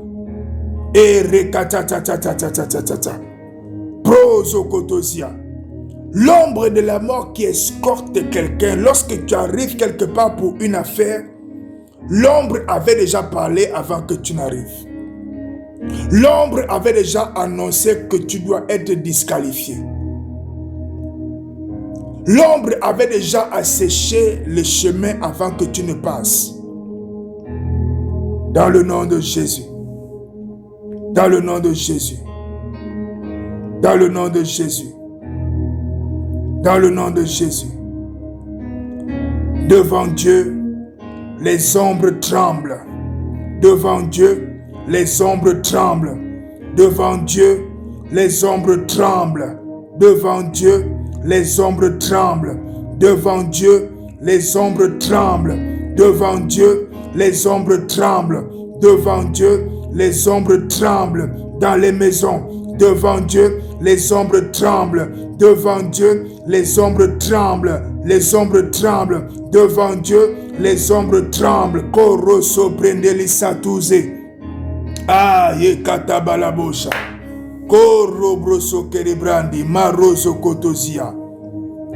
L'ombre de la mort qui escorte quelqu'un. Lorsque tu arrives quelque part pour une affaire, l'ombre avait déjà parlé avant que tu n'arrives. L'ombre avait déjà annoncé que tu dois être disqualifié. L'ombre avait déjà asséché le chemin avant que tu ne passes. Dans le nom de Jésus. Dans le nom de Jésus. Dans le nom de Jésus. Dans le nom de Jésus. Devant Dieu, les ombres tremblent. Devant Dieu, les ombres tremblent. Devant Dieu, les ombres tremblent. Devant Dieu, les ombres tremblent. Devant Dieu, les ombres tremblent. Devant Dieu, les ombres tremblent. Devant Dieu, les ombres tremblent dans les maisons. Devant Dieu, les ombres tremblent. Devant Dieu, les ombres tremblent. Les ombres tremblent. Devant Dieu, les ombres tremblent. Koroso prendelisatouze. Ah, yekatabalabosha. Korobroso kerebrandi. Maroso kotozia.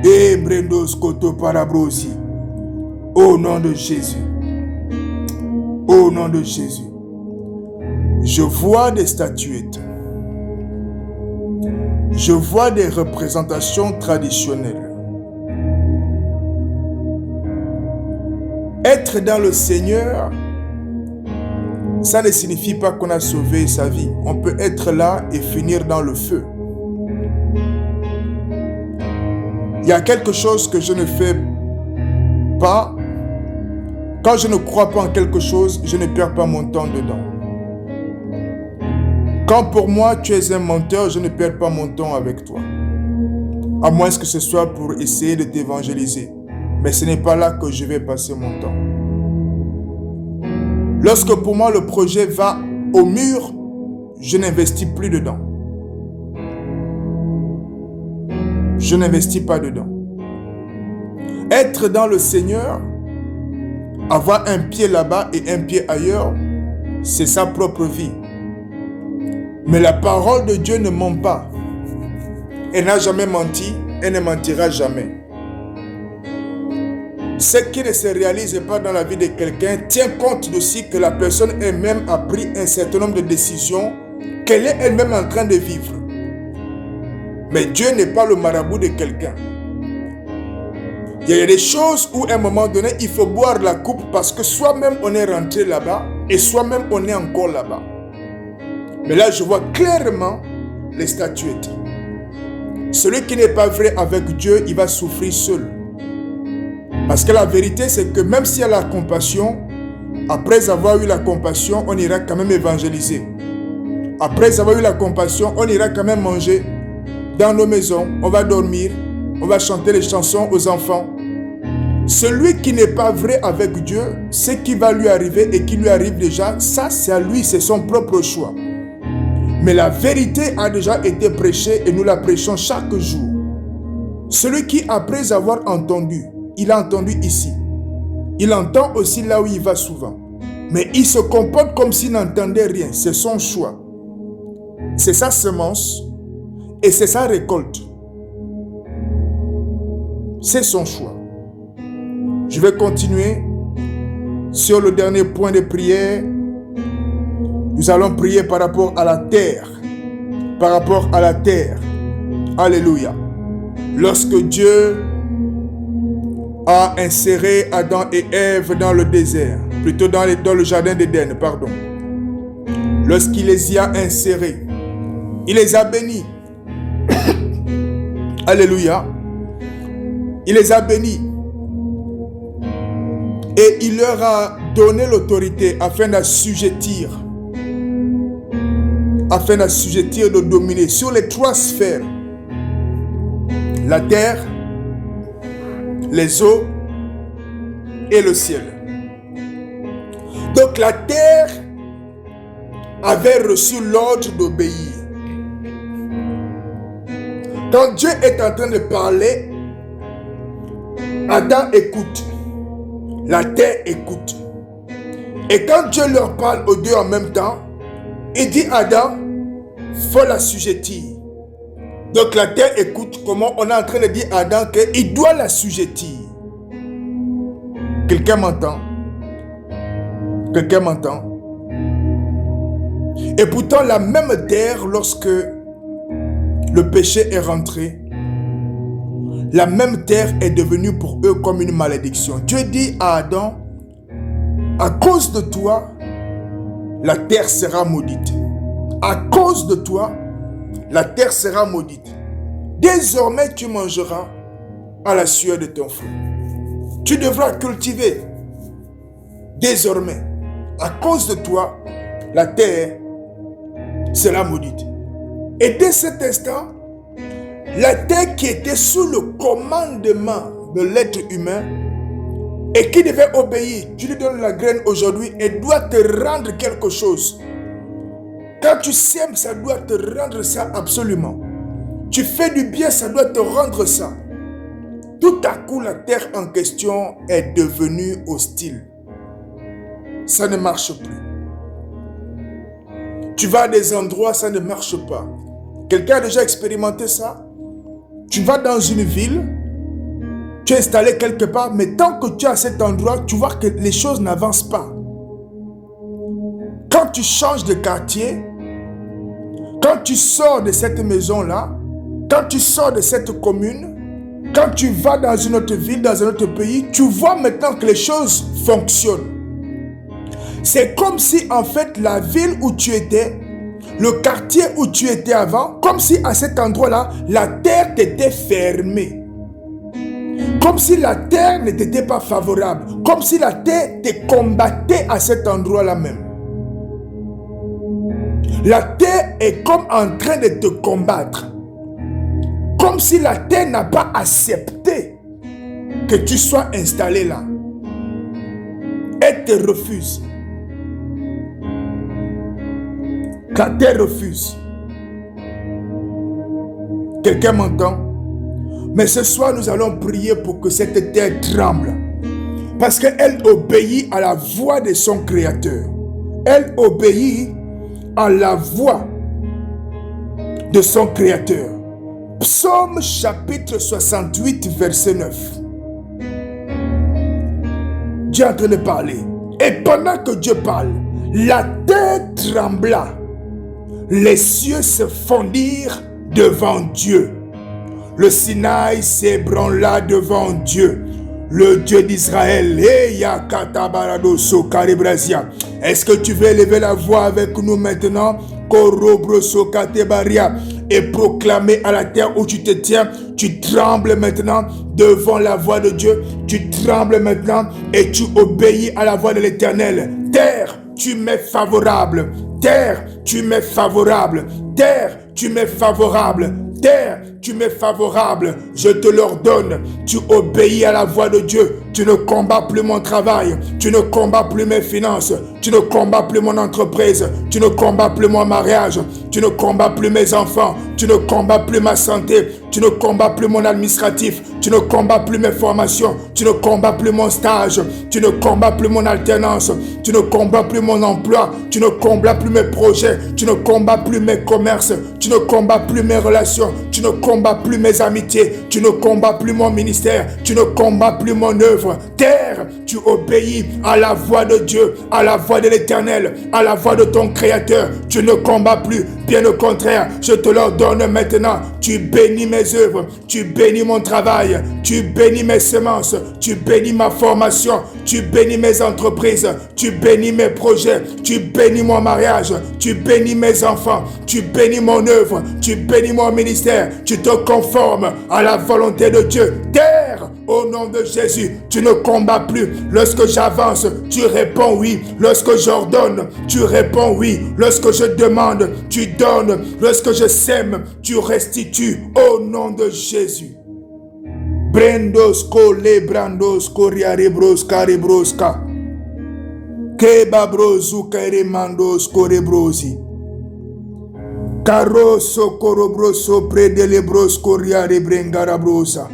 Ebrendos koto parabrosi. Au nom de Jésus. Au nom de Jésus. Je vois des statuettes. Je vois des représentations traditionnelles. Être dans le Seigneur ça ne signifie pas qu'on a sauvé sa vie. On peut être là et finir dans le feu. Il y a quelque chose que je ne fais pas. Quand je ne crois pas en quelque chose, je ne perds pas mon temps dedans. Quand pour moi tu es un menteur, je ne perds pas mon temps avec toi. À moins que ce soit pour essayer de t'évangéliser. Mais ce n'est pas là que je vais passer mon temps. Lorsque pour moi le projet va au mur, je n'investis plus dedans. Je n'investis pas dedans. Être dans le Seigneur, avoir un pied là-bas et un pied ailleurs, c'est sa propre vie. Mais la parole de Dieu ne ment pas. Elle n'a jamais menti, elle ne mentira jamais. Ce qui ne se réalise pas dans la vie de quelqu'un tient compte aussi que la personne elle-même a pris un certain nombre de décisions qu'elle est elle-même en train de vivre. Mais Dieu n'est pas le marabout de quelqu'un. Il y a des choses où à un moment donné, il faut boire la coupe parce que soi-même on est rentré là-bas et soi-même on est encore là-bas. Mais là, je vois clairement les statuettes. Celui qui n'est pas vrai avec Dieu, il va souffrir seul. Parce que la vérité, c'est que même s'il y a la compassion, après avoir eu la compassion, on ira quand même évangéliser. Après avoir eu la compassion, on ira quand même manger dans nos maisons, on va dormir, on va chanter les chansons aux enfants. Celui qui n'est pas vrai avec Dieu, ce qui va lui arriver et qui lui arrive déjà, ça c'est à lui, c'est son propre choix. Mais la vérité a déjà été prêchée et nous la prêchons chaque jour. Celui qui, après avoir entendu, il a entendu ici, il entend aussi là où il va souvent. Mais il se comporte comme s'il n'entendait rien, c'est son choix. C'est sa semence et c'est sa récolte. C'est son choix. Je vais continuer sur le dernier point de prière. Nous allons prier par rapport à la terre. Par rapport à la terre. Alléluia. Lorsque Dieu a inséré Adam et Ève dans le désert, plutôt dans le jardin d'Éden, pardon. Lorsqu'il les y a insérés, il les a bénis. Alléluia. Il les a bénis. Et il leur a donné l'autorité afin d'assujettir, de dominer sur les trois sphères. La terre, les eaux et le ciel. Donc la terre avait reçu l'ordre d'obéir. Quand Dieu est en train de parler, Adam écoute. La terre écoute. Et quand Dieu leur parle aux deux en même temps, il dit à Adam, faut l'assujettir. Donc la terre écoute comment on est en train de dire à Adam qu'il doit l'assujettir. Quelqu'un m'entend? Quelqu'un m'entend? Et pourtant la même terre, lorsque le péché est rentré, la même terre est devenue pour eux comme une malédiction. Dieu dit à Adam, à cause de toi, la terre sera maudite. À cause de toi, la terre sera maudite. Désormais, tu mangeras à la sueur de ton front. Tu devras cultiver. Désormais, à cause de toi, la terre sera maudite. Et dès cet instant, la terre qui était sous le commandement de l'être humain et qui devait obéir, tu lui donnes la graine aujourd'hui et doit te rendre quelque chose. Quand tu sèmes, ça doit te rendre ça absolument. Tu fais du bien, ça doit te rendre ça. Tout à coup, la terre en question est devenue hostile. Ça ne marche plus. Tu vas à des endroits, ça ne marche pas. Quelqu'un a déjà expérimenté ça? Tu vas dans une ville, tu es installé quelque part, mais tant que tu es à cet endroit, tu vois que les choses n'avancent pas. Quand tu changes de quartier, quand tu sors de cette maison-là, quand tu sors de cette commune, quand tu vas dans une autre ville, dans un autre pays, tu vois maintenant que les choses fonctionnent. C'est comme si en fait la ville où tu étais, le quartier où tu étais avant, comme si à cet endroit-là, la terre t'était fermée. Comme si la terre ne t'était pas favorable. Comme si la terre te combattait à cet endroit-là même. La terre est comme en train de te combattre. Comme si la terre n'a pas accepté que tu sois installé là. Elle te refuse. La terre refuse. Quelqu'un m'entend? Mais ce soir, nous allons prier pour que cette terre tremble. Parce qu'elle obéit à la voix de son Créateur. Elle obéit à la voix de son Créateur. Psaume chapitre 68, verset 9. Dieu est en train de parler. Et pendant que Dieu parle, la terre trembla. Les cieux se fondirent devant Dieu. Le Sinaï s'ébranla devant Dieu, le Dieu d'Israël. Est-ce que tu veux élever la voix avec nous maintenant? Et proclamer à la terre où tu te tiens, tu trembles maintenant devant la voix de Dieu. Tu trembles maintenant et tu obéis à la voix de l'Éternel. Terre, tu m'es favorable. Terre, tu m'es favorable. Terre, tu m'es favorable. Terre, tu m'es favorable, je te l'ordonne. Tu obéis à la voix de Dieu. Tu ne combats plus mon travail. Tu ne combats plus mes finances. Tu ne combats plus mon entreprise. Tu ne combats plus mon mariage. Tu ne combats plus mes enfants. Tu ne combats plus ma santé. Tu ne combats plus mon administratif. Tu ne combats plus mes formations. Tu ne combats plus mon stage. Tu ne combats plus mon alternance. Tu ne combats plus mon emploi. Tu ne combats plus mes projets. Tu ne combats plus mes commerces. Tu ne combats plus mes relations. Tu ne combats plus mes amitiés. Tu ne combats plus mon ministère. Tu ne combats plus mon œuvre. Terre, tu obéis à la voix de Dieu, à la voix de l'Éternel, à la voix de ton Créateur. Tu ne combats plus. Bien au contraire, je te l'ordonne maintenant. Tu bénis mes œuvres. Tu bénis mon travail. Tu bénis mes semences. Tu bénis ma formation. Tu bénis mes entreprises. Tu bénis mes projets. Tu bénis mon mariage. Tu bénis mes enfants. Tu bénis mon œuvre. Tu bénis mon ministère. Tu te conformes à la volonté de Dieu. Terre, au nom de Jésus, tu ne combats plus. Lorsque j'avance, tu réponds oui. Lorsque j'ordonne, tu réponds oui. Lorsque je demande, tu donnes. Lorsque je sème, tu restitues. Au nom de Jésus. Brendos kole brandos koriarebros karebroska. Kebabrozu karemandos korebrosi. Caroso corobroso predelebros coriare brengarabrosa.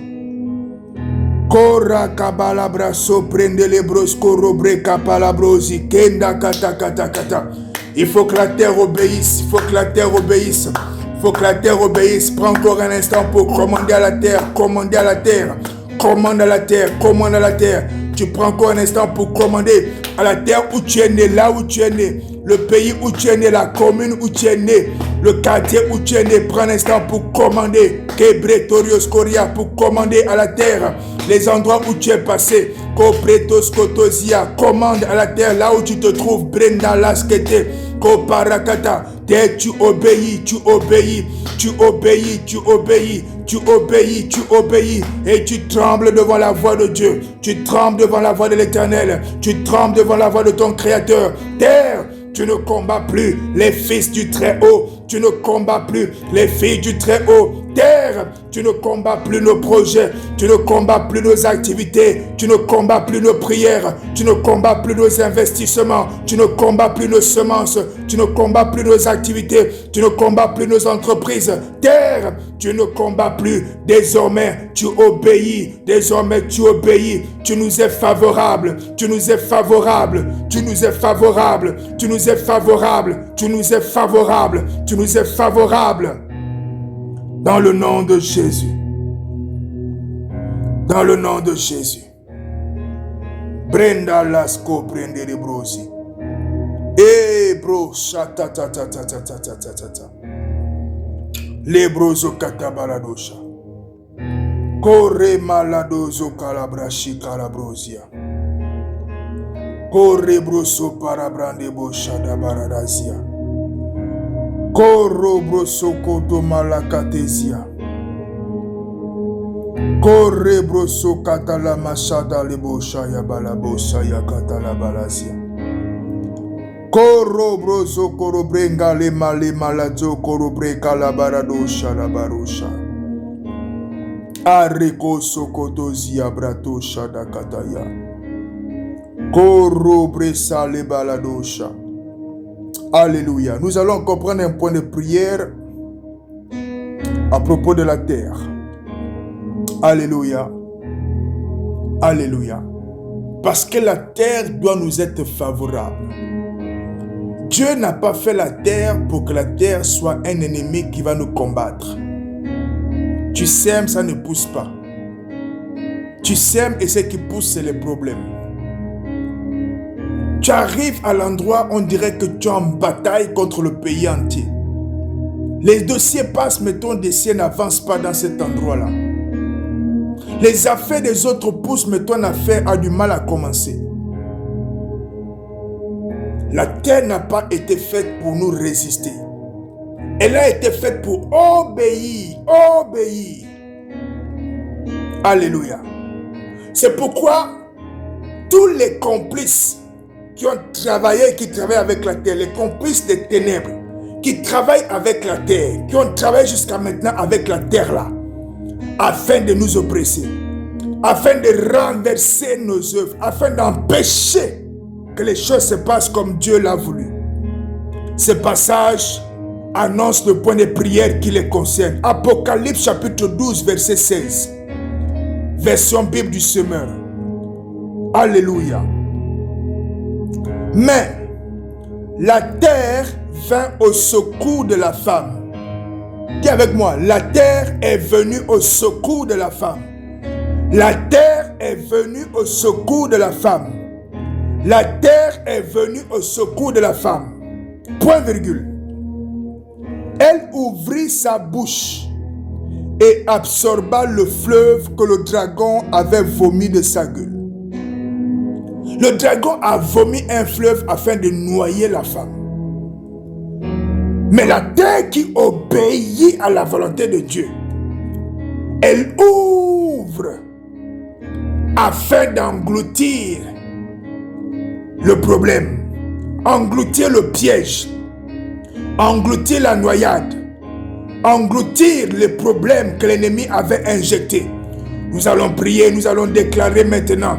Corra cabalabraso prendelebros corobre capalabrosi. Kenda kata kata kata. Il faut que la terre obéisse. Il faut que la terre obéisse. Il faut que la terre obéisse. Prends encore un instant pour commander à la terre. Commander à la terre. Commande à la terre. Commande à la terre. Tu prends encore un instant pour commander à la terre où tu es né, là où tu es né, le pays où tu es né, la commune où tu es né, le quartier où tu es né. Prends un instant pour commander. Kebretorios Koria, pour commander à la terre les endroits où tu es passé. Kopretos Kotosia, commande à la terre là où tu te trouves. Brenda Laskete, Koparakata. Terre, tu obéis, tu obéis, tu obéis, tu obéis. Tu obéis, tu obéis et tu trembles devant la voix de Dieu. Tu trembles devant la voix de l'Éternel. Tu trembles devant la voix de ton Créateur. Terre, tu ne combats plus les fils du Très-Haut. Tu ne combats plus les filles du Très-Haut. Terre, tu ne combats plus nos projets. Tu ne combats plus nos activités. Tu ne combats plus nos prières. Tu ne combats plus nos investissements. Tu ne combats plus nos semences. Tu ne combats plus nos activités. Tu ne combats plus nos entreprises. Terre, tu ne combats plus. Désormais, tu obéis. Désormais, tu obéis. Tu nous es favorable. Tu nous es favorable. Tu nous es favorable. Tu nous es favorable. Tu nous es favorable. Tu nous es favorable. Dans le nom de Jésus. Dans le nom de Jésus. Brenda Lasco prende les brosi. Eh bro, chata ta ta ta ta ta ta ta ta ta. Les broso katabaladosha. Corre maladozo calabrashi calabrosia. Korebroso parabrande boshada baradazia. Korobroso koto malakatesia. Korebroso katala mashada leboshaya balaboshaya katala balazia. Korobroso korobrenga le malazo korobreka la baradosha la barosha. Areko sokotozia bratosha da kataya. Korobresa le baladosha. Alléluia. Nous allons comprendre un point de prière à propos de la terre. Alléluia. Alléluia. Parce que la terre doit nous être favorable. Dieu n'a pas fait la terre pour que la terre soit un ennemi qui va nous combattre. Tu sèmes, ça ne pousse pas. Tu sèmes et ce qui pousse, c'est les problèmes. Tu arrives à l'endroit, on dirait que tu es en bataille contre le pays entier. Les dossiers passent, mais ton dossier n'avance pas dans cet endroit-là. Les affaires des autres poussent, mais ton affaire a du mal à commencer. La terre n'a pas été faite pour nous résister. Elle a été faite pour obéir, obéir. Alléluia. C'est pourquoi tous les complices qui ont travaillé, qui travaillent avec la terre, les complices des ténèbres, qui travaillent avec la terre, qui ont travaillé jusqu'à maintenant avec la terre là, afin de nous oppresser, afin de renverser nos œuvres, afin d'empêcher que les choses se passent comme Dieu l'a voulu. Ce passage annonce le point de prière qui les concerne. Apocalypse chapitre 12, verset 16. Version Bible du Semeur. Alléluia. Mais la terre vint au secours de la femme. Dis avec moi, la terre est venue au secours de la femme. La terre est venue au secours de la femme. La terre est venue au secours de la femme. Point virgule. Elle ouvrit sa bouche et absorba le fleuve que le dragon avait vomi de sa gueule. Le dragon a vomi un fleuve afin de noyer la femme. Mais la terre qui obéit à la volonté de Dieu, elle ouvre afin d'engloutir le problème, engloutir le piège, engloutir la noyade, engloutir les problèmes que l'ennemi avait injectés. Nous allons prier, nous allons déclarer maintenant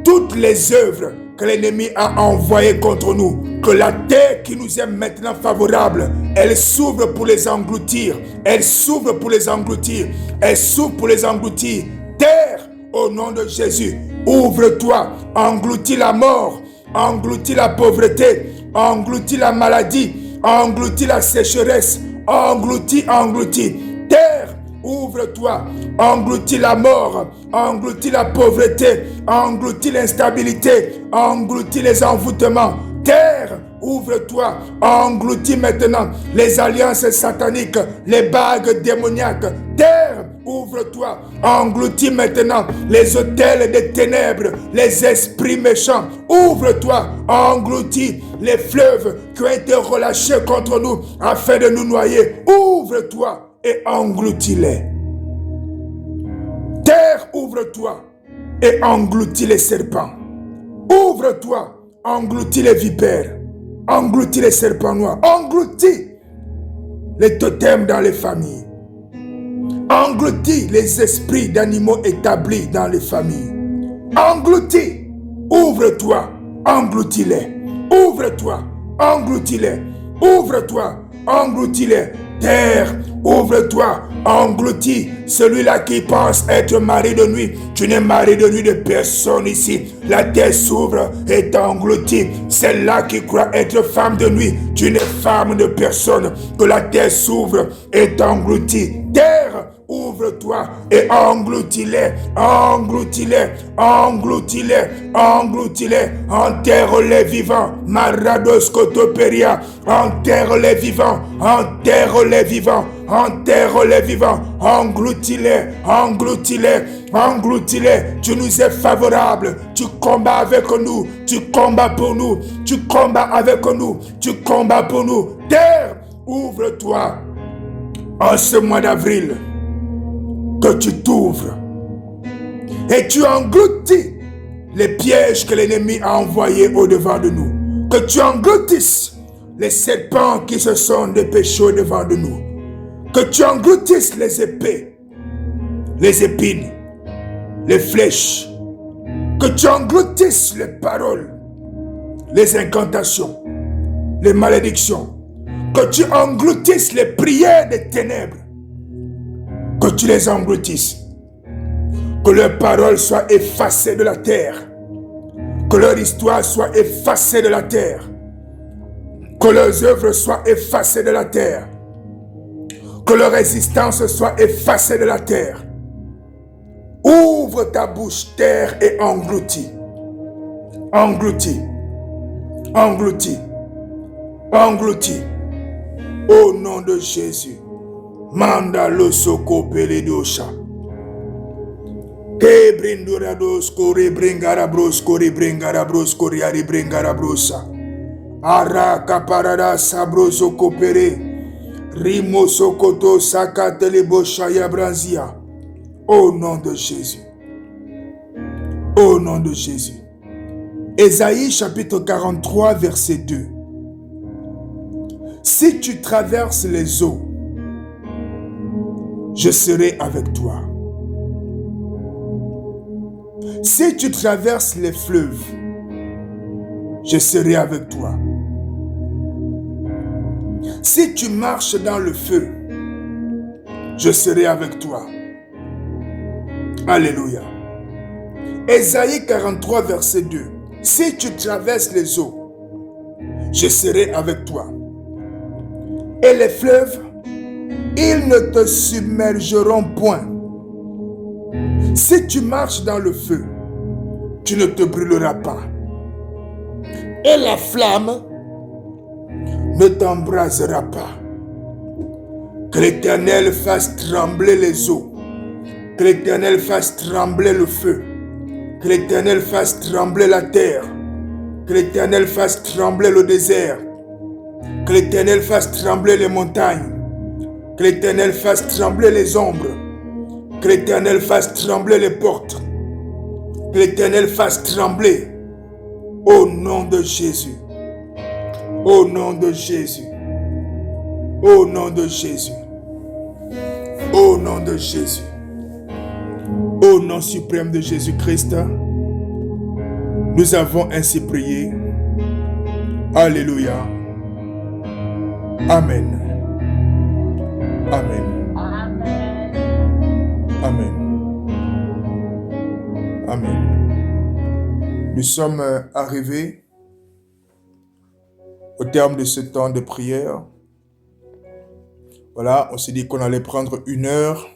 toutes les œuvres que l'ennemi a envoyées contre nous, que la terre qui nous est maintenant favorable, elle s'ouvre pour les engloutir, elle s'ouvre pour les engloutir, elle s'ouvre pour les engloutir. Terre, au nom de Jésus, ouvre-toi, engloutis la mort, engloutis la pauvreté, engloutis la maladie, engloutis la sécheresse, engloutis. Terre, ouvre-toi, engloutis la mort, engloutis la pauvreté, engloutis l'instabilité, engloutis les envoûtements. Terre, ouvre-toi, engloutis maintenant les alliances sataniques, les bagues démoniaques. Terre, ouvre-toi, engloutis maintenant les hôtels des ténèbres, les esprits méchants. Ouvre-toi, engloutis les fleuves qui ont été relâchés contre nous afin de nous noyer. Ouvre-toi et engloutis-les. Terre, ouvre-toi et engloutis les serpents. Ouvre-toi, engloutis les vipères, engloutis les serpents noirs, engloutis les totems dans les familles, engloutis les esprits d'animaux établis dans les familles, engloutis, ouvre-toi, engloutis-les, ouvre-toi, engloutis-les, ouvre-toi, engloutis-les. Terre, ouvre-toi, engloutis celui-là qui pense être mari de nuit. Tu n'es mari de nuit de personne ici. La terre s'ouvre et t'engloutit. Celle-là qui croit être femme de nuit, tu n'es femme de personne. Que la terre s'ouvre et t'engloutit. Terre, ouvre Ouvre-toi et engloutis-les, engloutis-les, engloutis-les, engloutis-les. Enterre les vivants. Marados Kotoperia. Enterre les vivants, enterre les vivants, enterre les vivants. Engloutis-les, engloutis-les, engloutis-les. Tu nous es favorable. Tu combats avec nous. Tu combats pour nous. Tu combats avec nous. Tu combats pour nous. Terre, ouvre-toi en ce mois d'avril. Que tu t'ouvres et tu engloutis les pièges que l'ennemi a envoyés au-devant de nous. Que tu engloutisses les serpents qui se sont dépêchés au-devant de nous. Que tu engloutisses les épées, les épines, les flèches. Que tu engloutisses les paroles, les incantations, les malédictions. Que tu engloutisses les prières des ténèbres. Que tu les engloutisses. Que leurs paroles soient effacées de la terre. Que leur histoire soit effacée de la terre. Que leurs œuvres soient effacées de la terre. Que leur existence soit effacée de la terre. Ouvre ta bouche, terre, et engloutis. Engloutis. Engloutis. Engloutis. Au nom de Jésus. Manda lo soko peledosha. Ke brindurados kori bringarabros kori bringarabros kori ari bringarabrosa. Ara kaparada sabroso kopere. Rimo sokoto sakatele boshaya branzia. Au nom de Jésus. Au nom de Jésus. Ésaïe chapitre 43 verset 2. Si tu traverses les eaux, je serai avec toi. Si tu traverses les fleuves, je serai avec toi. Si tu marches dans le feu, je serai avec toi. Alléluia. Ésaïe 43 verset 2. Si tu traverses les eaux, je serai avec toi. Et les fleuves, ils ne te submergeront point. Si tu marches dans le feu, tu ne te brûleras pas. Et la flamme ne t'embrasera pas. Que l'Éternel fasse trembler les eaux. Que l'Éternel fasse trembler le feu. Que l'Éternel fasse trembler la terre. Que l'Éternel fasse trembler le désert. Que l'Éternel fasse trembler les montagnes. Que l'Éternel fasse trembler les ombres. Que l'Éternel fasse trembler les portes. Que l'Éternel fasse trembler. Au nom de Jésus. Au nom de Jésus. Au nom de Jésus. Au nom de Jésus. Au nom suprême de Jésus-Christ. Nous avons ainsi prié. Alléluia. Amen. Amen. Amen. Amen. Nous sommes arrivés au terme de ce temps de prière. Voilà, on s'est dit qu'on allait prendre 1 heure